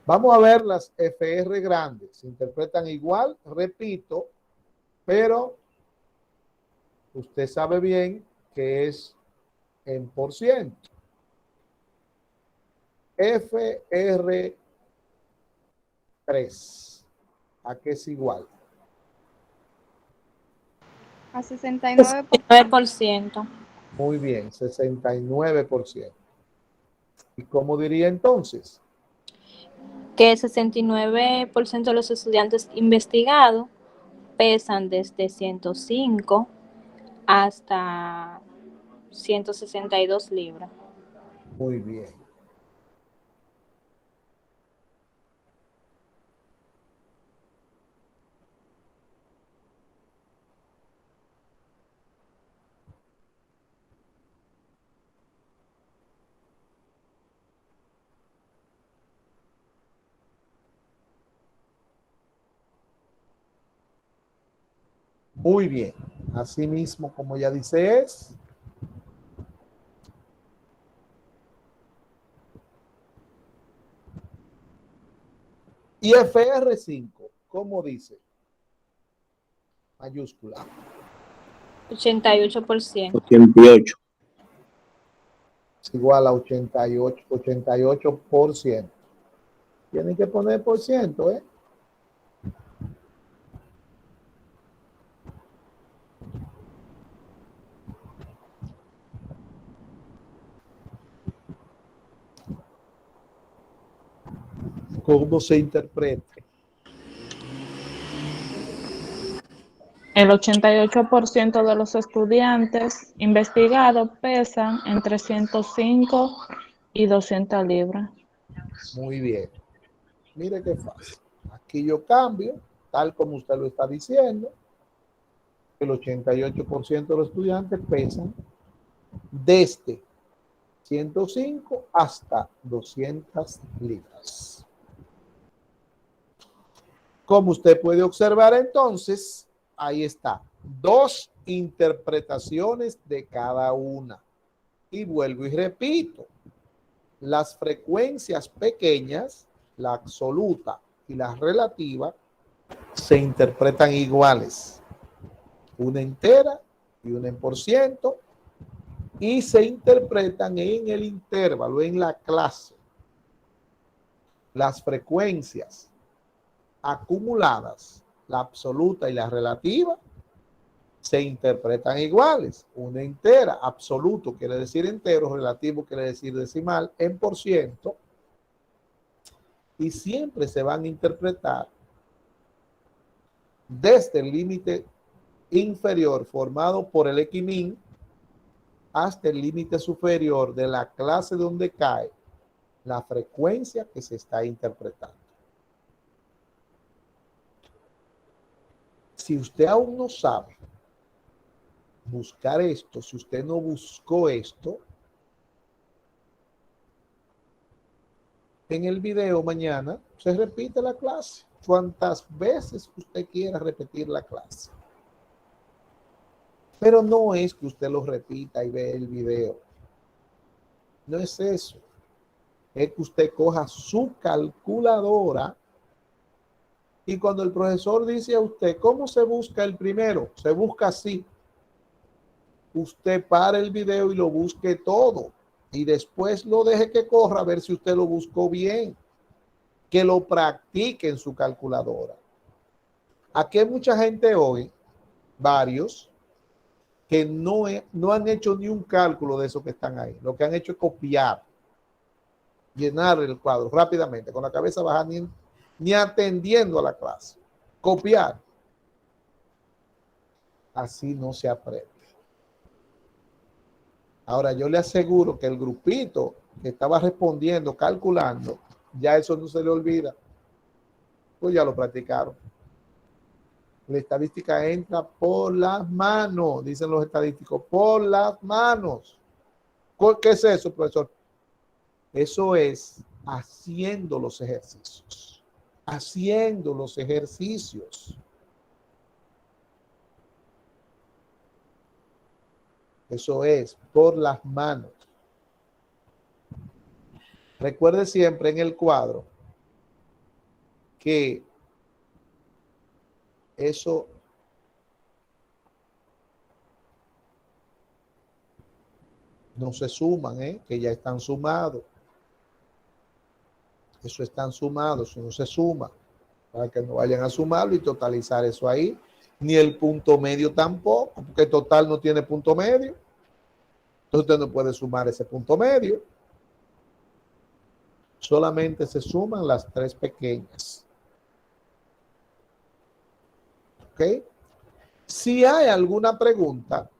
Vamos a ver las FR grandes. Se interpretan igual, repito, pero usted sabe bien que es en por ciento. FR3. ¿A qué es igual? A 69%. 69%. Muy bien, 69%. ¿Y cómo diría entonces? Que 69% de los estudiantes investigados pesan desde 105 hasta 162 libras. Muy bien. Muy bien. Así mismo, como ya dice, es. Y FR5, ¿cómo dice? Mayúscula. 88%. 88. Es igual a 88%. Tienen que poner por ciento, ¿eh? ¿Cómo se interpreta? El 88% de los estudiantes investigados pesan entre 105 y 200 libras. Muy bien. Mire qué fácil. Aquí yo cambio, tal como usted lo está diciendo. El 88% de los estudiantes pesan desde 105 hasta 200 libras. Como usted puede observar entonces, ahí está. 2 interpretaciones de cada una. Y vuelvo y repito. Las frecuencias pequeñas, la absoluta y la relativa, se interpretan iguales. Una entera y una en por ciento. Y se interpretan en el intervalo, en la clase. Las frecuencias acumuladas, la absoluta y la relativa, se interpretan iguales. Una entera, absoluto quiere decir entero, relativo quiere decir decimal, en por ciento. Y siempre se van a interpretar desde el límite inferior formado por el equimin hasta el límite superior de la clase donde cae la frecuencia que se está interpretando. Si usted aún no sabe buscar esto, si usted no buscó esto, en el video mañana se repite la clase. Cuantas veces usted quiera repetir la clase. Pero no es que usted lo repita y vea el video. No es eso. Es que usted coja su calculadora y cuando el profesor dice a usted, ¿cómo se busca el primero? Se busca así. Usted para el video y lo busque todo. Y después lo deje que corra a ver si usted lo buscó bien. Que lo practique en su calculadora. Aquí hay mucha gente hoy, varios, que no han hecho ni un cálculo de eso que están ahí. Lo que han hecho es copiar, llenar el cuadro rápidamente, con la cabeza baja, ni atendiendo a la clase. Copiar. Así no se aprende. Ahora, yo le aseguro que el grupito que estaba respondiendo, calculando, Ya eso no se le olvida. Pues ya lo practicaron. La estadística entra por las manos, dicen los estadísticos, por las manos. ¿Qué es eso, profesor? Eso es haciendo los ejercicios. Haciendo los ejercicios. Eso es por las manos. Recuerde siempre en el cuadro que eso no se suman, que ya están sumados. Eso están sumados, eso no se suma. Para que no vayan a sumarlo y totalizar eso ahí. Ni el punto medio tampoco, porque total no tiene punto medio. Entonces usted no puede sumar ese punto medio. Solamente se suman las tres pequeñas. ¿Ok? Si hay alguna pregunta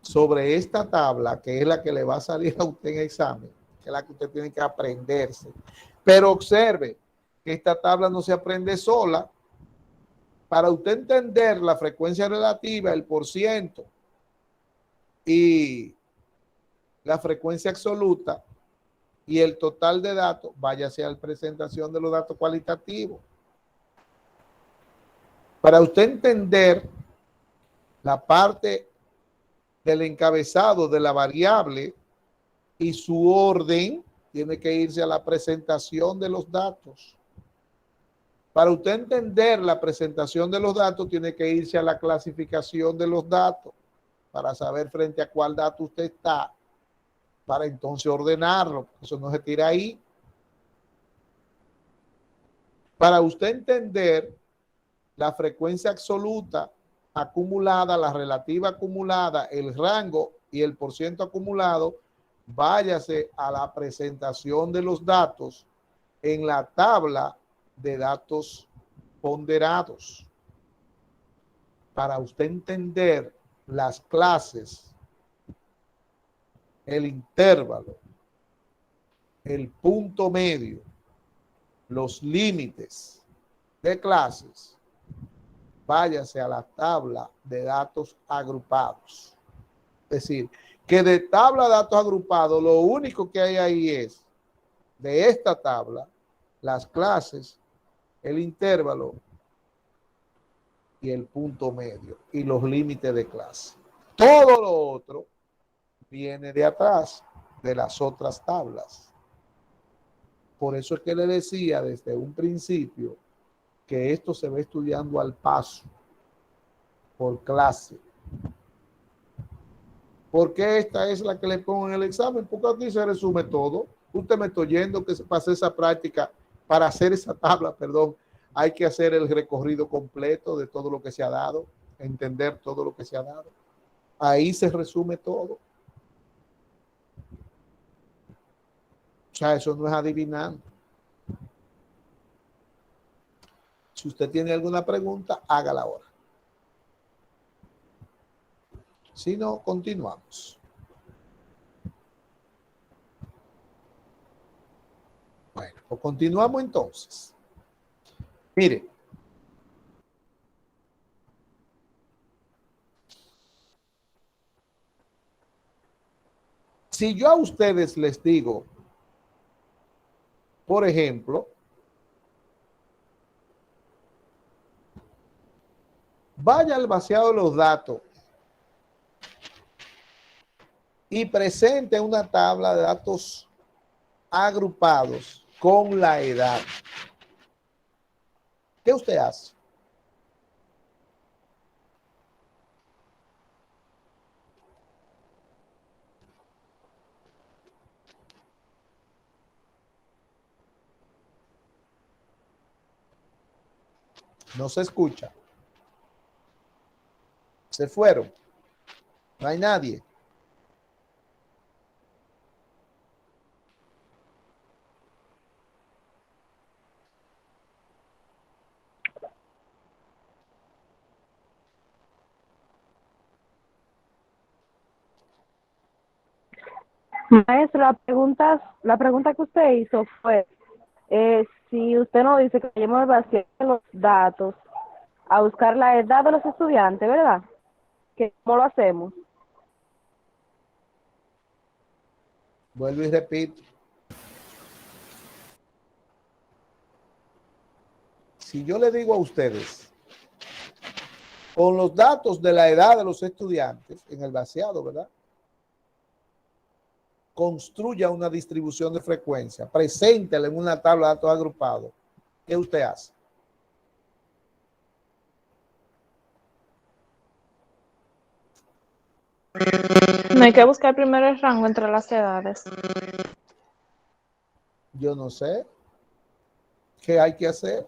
sobre esta tabla, que es la que le va a salir a usted en examen, que es la que usted tiene que aprenderse, pero observe que esta tabla no se aprende sola. Para usted entender la frecuencia relativa, el porciento y la frecuencia absoluta y el total de datos, váyase a la presentación de los datos cualitativos. Para usted entender la parte del encabezado de la variable y su orden, tiene que irse a la presentación de los datos. Para usted entender la presentación de los datos, tiene que irse a la clasificación de los datos para saber frente a cuál dato usted está, para entonces ordenarlo. Eso no se tira ahí. Para usted entender la frecuencia absoluta acumulada, la relativa acumulada, el rango y el porciento acumulado, váyase a la presentación de los datos en la tabla de datos ponderados. Para usted entender las clases, el intervalo, el punto medio, los límites de clases, váyase a la tabla de datos agrupados. Es decir, que de tabla de datos agrupados, lo único que hay ahí es, de esta tabla, las clases, el intervalo y el punto medio y los límites de clase. Todo lo otro viene de atrás, de las otras tablas. Por eso es que le decía desde un principio que esto se va estudiando al paso, por clase. ¿Por qué esta es la que le pongo en el examen? Porque aquí se resume todo. Usted me está oyendo que se pase esa práctica. Para hacer esa tabla, perdón, hay que hacer el recorrido completo de todo lo que se ha dado, entender todo lo que se ha dado. Ahí se resume todo. O sea, eso no es adivinando. Si usted tiene alguna pregunta, hágala ahora. Si no, continuamos. Bueno, pues continuamos entonces. Mire. Si yo a ustedes les digo, por ejemplo, vaya al vaciado de los datos y presente una tabla de datos agrupados con la edad. ¿Qué usted hace? No se escucha. Se fueron. No hay nadie. Maestro, la pregunta que usted hizo fue, si usted nos dice que vayamos al vacío de los datos a buscar la edad de los estudiantes, ¿verdad? ¿Cómo lo hacemos? Vuelvo y repito. Si yo le digo a ustedes, con los datos de la edad de los estudiantes en el vaciado, ¿verdad? Construya una distribución de frecuencia, preséntela en una tabla de datos agrupados. ¿Qué usted hace? No hay que buscar primero el rango entre las edades. Yo no sé qué hay que hacer.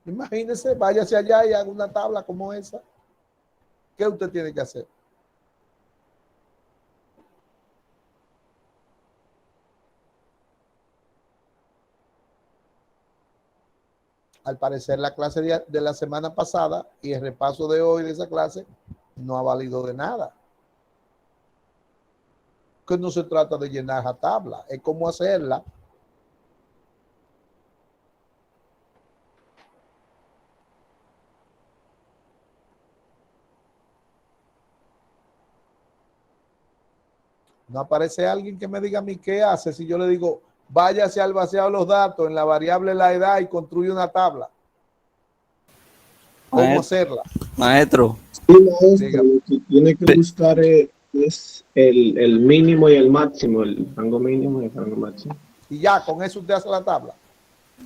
Imagínese, váyase allá y haga una tabla como esa. ¿Qué usted tiene que hacer? Al parecer la clase de la semana pasada y el repaso de hoy de esa clase no ha valido de nada. Que no se trata de llenar la tabla, es cómo hacerla. No aparece alguien que me diga a mí qué hace si yo le digo, váyase al vaciado de los datos en la variable la edad y construye una tabla. ¿Cómo hacerla? Maestro. Sí, maestro, lo que tiene que buscar es el mínimo y el máximo, el rango mínimo y el rango máximo. Y ya, con eso usted hace la tabla.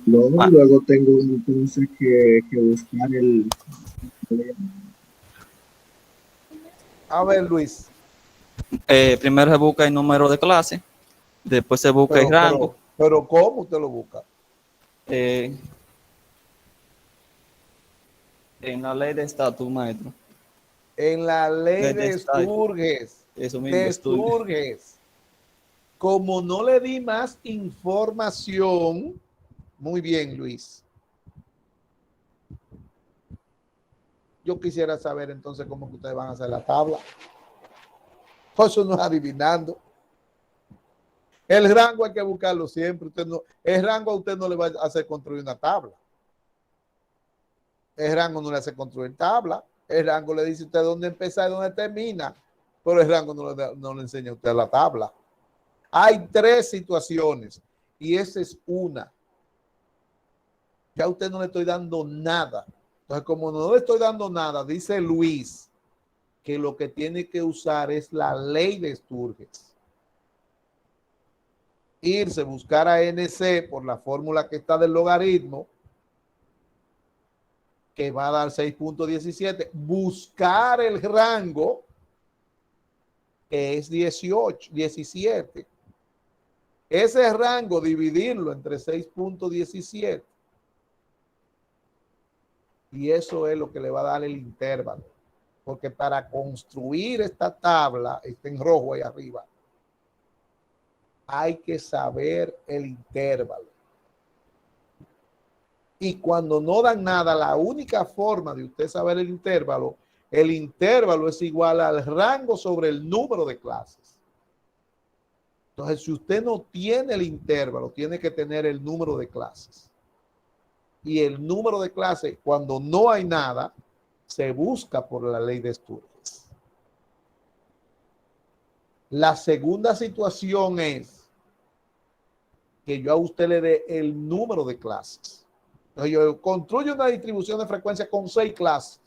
Luego tengo entonces que buscar el... A ver, Luis. Primero se busca el número de clase, después se busca el rango. Pero ¿cómo usted lo busca? En la ley de estatus, maestro. En la ley de Sturges. Eso mismo, de Sturges. Como no le di más información, muy bien, Luis. Yo quisiera saber entonces cómo que ustedes van a hacer la tabla. Pues eso no es adivinando. El rango hay que buscarlo siempre. El rango a usted no le va a hacer construir una tabla. El rango no le hace construir tabla. El rango le dice a usted dónde empieza y dónde termina. Pero el rango no le enseña a usted la tabla. Hay 3 situaciones y esa es una. Ya a usted no le estoy dando nada. Entonces, como no le estoy dando nada, dice Luis que lo que tiene que usar es la ley de Sturges. Irse, buscar a NC por la fórmula que está del logaritmo, que va a dar 6.17, buscar el rango, que es 17. Ese rango, dividirlo entre 6.17. Y eso es lo que le va a dar el intervalo. Porque para construir esta tabla, está en rojo ahí arriba, hay que saber el intervalo. Y cuando no dan nada, la única forma de usted saber el intervalo es igual al rango sobre el número de clases. Entonces, si usted no tiene el intervalo, tiene que tener el número de clases. Y el número de clases, cuando no hay nada, se busca por la ley de Sturges. La segunda situación es que yo a usted le dé el número de clases. Entonces yo construyo una distribución de frecuencia con 6 clases.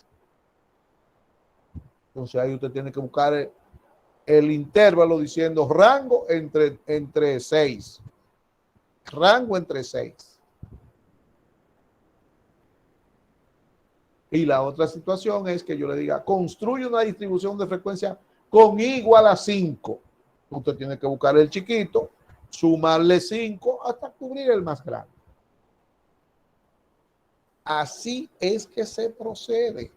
Entonces ahí usted tiene que buscar el intervalo diciendo rango entre 6. Rango entre 6. Y la otra situación es que yo le diga, construye una distribución de frecuencia con igual a 5. Usted tiene que buscar el chiquito, sumarle 5 hasta cubrir el más grande. Así es que se procede.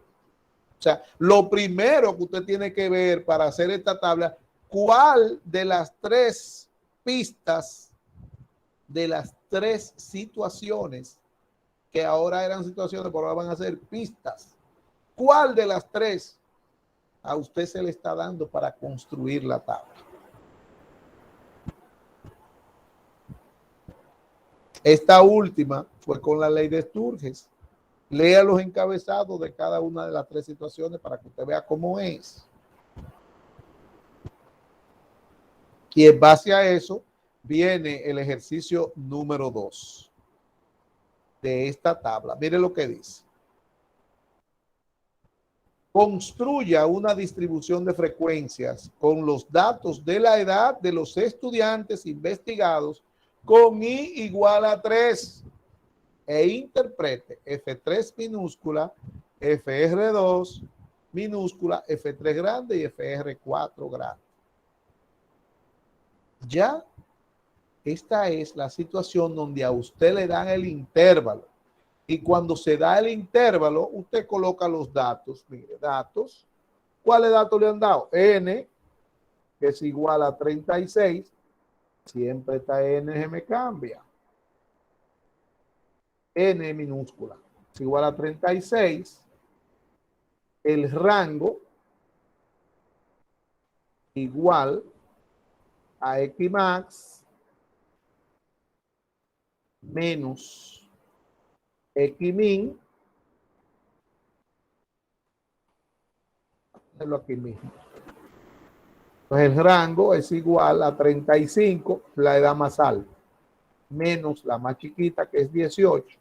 O sea, lo primero que usted tiene que ver para hacer esta tabla, cuál de las 3 pistas, de las 3 situaciones, que ahora eran situaciones, pero ahora van a ser pistas. ¿Cuál de las 3 a usted se le está dando para construir la tabla? Esta última fue con la ley de Sturges. Lea los encabezados de cada una de las 3 situaciones para que usted vea cómo es. Y en base a eso viene el ejercicio número 2 de esta tabla. Mire lo que dice. Construya una distribución de frecuencias con los datos de la edad de los estudiantes investigados con I igual a 3 e interprete F3 minúscula, FR2 minúscula, F3 grande y FR4 grande. Ya esta es la situación donde a usted le dan el intervalo. Y cuando se da el intervalo, usted coloca los datos. Mire, datos. ¿Cuáles datos le han dado? N, que es igual a 36. Siempre esta N se me cambia. N minúscula es igual a 36. El rango igual a X max menos X min, hacerlo aquí mismo. Entonces el rango es igual a 35, la edad más alta, menos la más chiquita que es 18.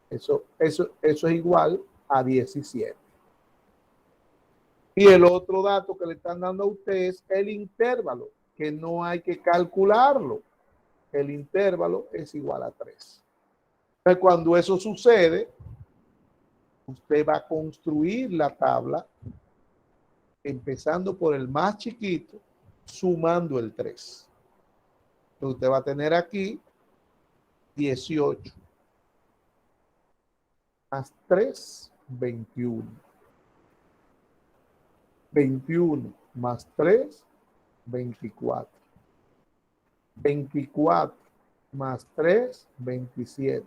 Eso es igual a 17. Y el otro dato que le están dando a ustedes es el intervalo, que no hay que calcularlo. El intervalo es igual a 3. Entonces, cuando eso sucede, usted va a construir la tabla empezando por el más chiquito, sumando el 3. Entonces, usted va a tener aquí 18 más 3, 21. 21 más 3, 24. 24 más 3, 27.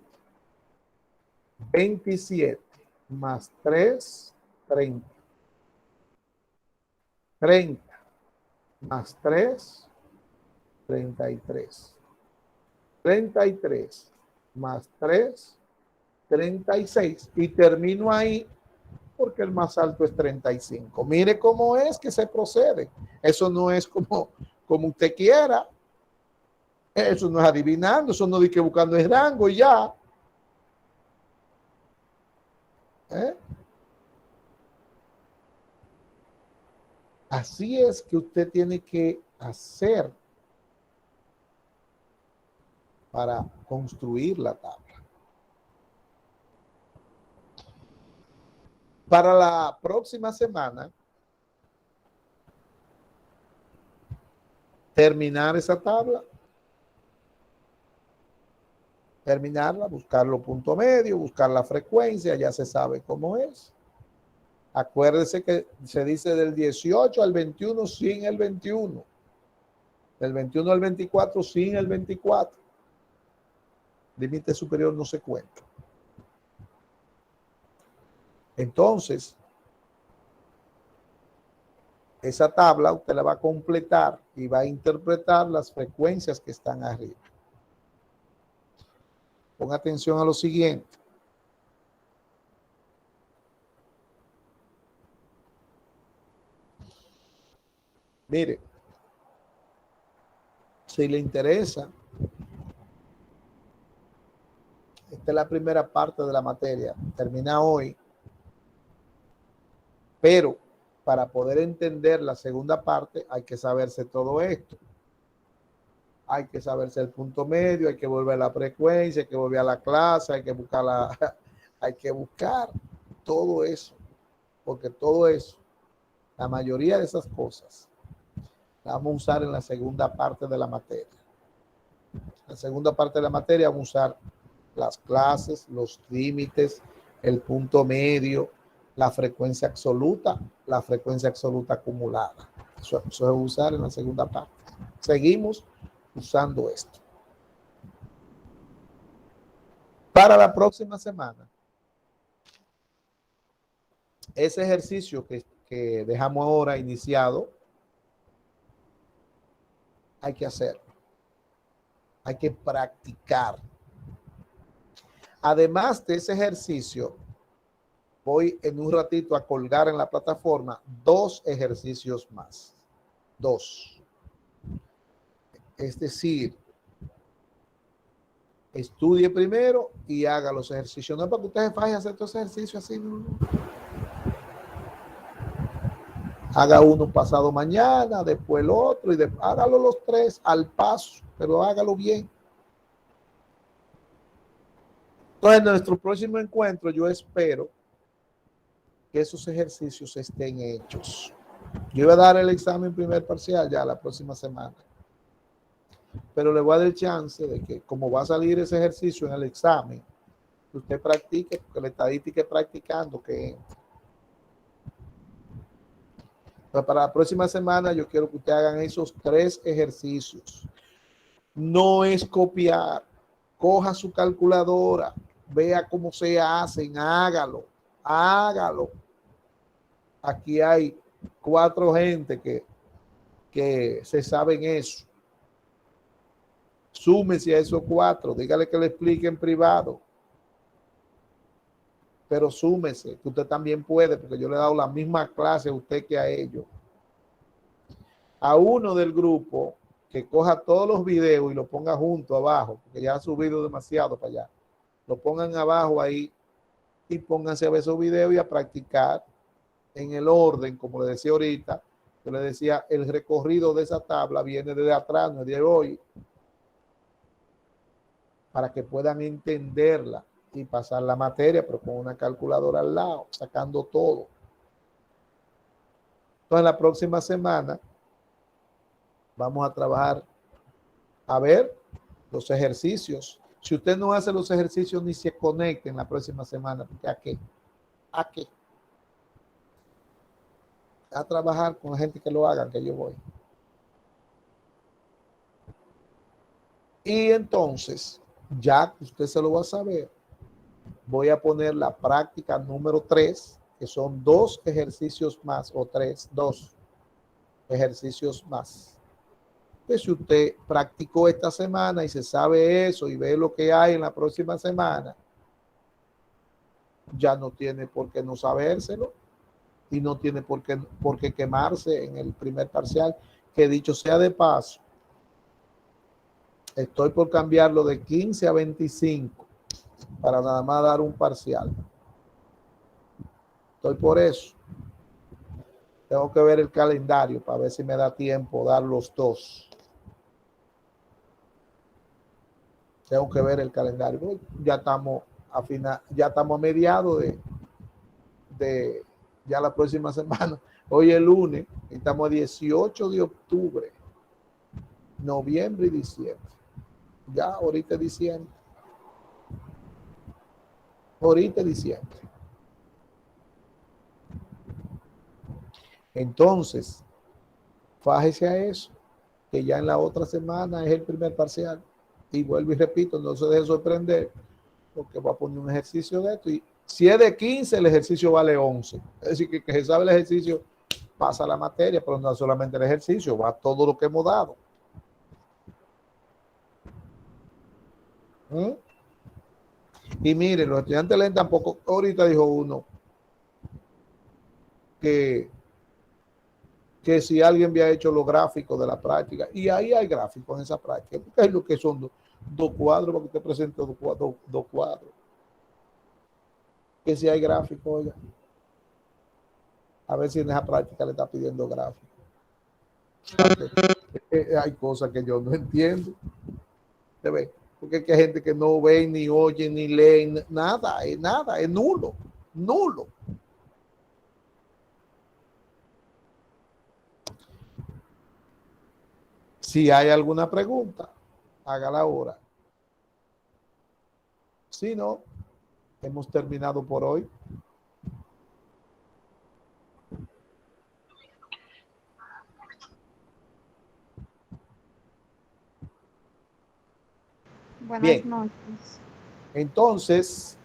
27 más 3, 30. 30 más 3, 33. 33 más 3, 36. Y termino ahí porque el más alto es 35. Mire cómo es que se procede. Eso no es como usted quiera. Eso no es adivinando. Eso no es que buscando el rango y ya. Así es que usted tiene que hacer para construir la tabla. Para la próxima semana, terminar esa tabla, terminarla, buscar los puntos medios, buscar la frecuencia, ya se sabe cómo es. Acuérdese que se dice del 18 al 21 sin el 21. Del 21 al 24 sin el 24. Límite superior no se cuenta. Entonces, esa tabla usted la va a completar y va a interpretar las frecuencias que están arriba. Ponga atención a lo siguiente. Mire, si le interesa, esta es la primera parte de la materia, termina hoy, pero para poder entender la segunda parte hay que saberse todo esto. Hay que saberse el punto medio, hay que volver a la frecuencia, hay que volver a la clase, hay que buscar todo eso, porque todo eso, la mayoría de esas cosas, la vamos a usar en la segunda parte de la materia. En la segunda parte de la materia vamos a usar las clases, los límites, el punto medio, la frecuencia absoluta acumulada. Eso es usar en la segunda parte. Seguimos usando esto. Para la próxima semana, ese ejercicio que dejamos ahora iniciado, hay que hacerlo. Hay que practicar Además de ese ejercicio, voy en un ratito a colgar en la plataforma 2 ejercicios más. 2. Es decir, estudie primero y haga los ejercicios. No es para que ustedes vayan a hacer estos ejercicios así. No. Haga uno pasado mañana, después el otro, y hágalo los 3 al paso, pero hágalo bien. Entonces, en nuestro próximo encuentro, yo espero que esos ejercicios estén hechos. Yo iba a dar el examen primer parcial ya la próxima semana, pero le voy a dar chance de que, como va a salir ese ejercicio en el examen, que usted practique, porque la estadística es practicando que entra. Pero para la próxima semana yo quiero que ustedes hagan esos 3 ejercicios. No es copiar. Coja su calculadora, vea cómo se hacen, hágalo. Aquí hay 4 gente que se saben eso. Súmese a esos 4, dígale que le explique en privado. Pero súmese, que usted también puede, porque yo le he dado la misma clase a usted que a ellos. A uno del grupo que coja todos los videos y lo ponga junto abajo, porque ya ha subido demasiado para allá. Lo pongan abajo ahí y pónganse a ver esos videos y a practicar en el orden, como le decía ahorita. Yo le decía, el recorrido de esa tabla viene desde atrás, no es de hoy, para que puedan entenderla y pasar la materia, pero con una calculadora al lado, sacando todo. Entonces, la próxima semana vamos a trabajar a ver los ejercicios. Si usted no hace los ejercicios ni se conecte en la próxima semana, porque ¿a qué? ¿A qué? A trabajar con la gente que lo hagan, que yo voy. Y entonces, ya que usted se lo va a saber, voy a poner la práctica número 3, que son 2 ejercicios más, o 2 ejercicios más. Pues si usted practicó esta semana y se sabe eso y ve lo que hay en la próxima semana, ya no tiene por qué no sabérselo y no tiene por qué quemarse en el primer parcial, que dicho sea de paso, estoy por cambiarlo de 15 a 25 para nada más dar un parcial. Estoy por eso. Tengo que ver el calendario para ver si me da tiempo dar los 2. Tengo que ver el calendario. Ya estamos a final, ya estamos a mediados de ya la próxima semana. Hoy es lunes, estamos a 18 de octubre, noviembre y diciembre. Ya ahorita es diciembre. Ahorita es diciembre. Entonces, fájese a eso, que ya en la otra semana es el primer parcial. Y vuelvo y repito, no se deje sorprender, porque voy a poner un ejercicio de esto. Y si es de 15, el ejercicio vale 11. Es decir, que se sabe el ejercicio, pasa la materia, pero no solamente el ejercicio, va todo lo que hemos dado. Y miren, los estudiantes leen tampoco. Ahorita dijo uno que si alguien había hecho los gráficos de la práctica, y ahí hay gráficos en esa práctica, porque es lo que son 2 cuadros, para que usted presente 2 cuadros. Que si hay gráficos, oiga, a ver si en esa práctica le está pidiendo gráficos. Hay cosas que yo no entiendo. ¿Se ve? Porque hay gente que no ve, ni oye, ni lee, nada, es nulo, nulo. Si hay alguna pregunta, hágala ahora. Si no, hemos terminado por hoy. Buenas Bien. noches. Entonces,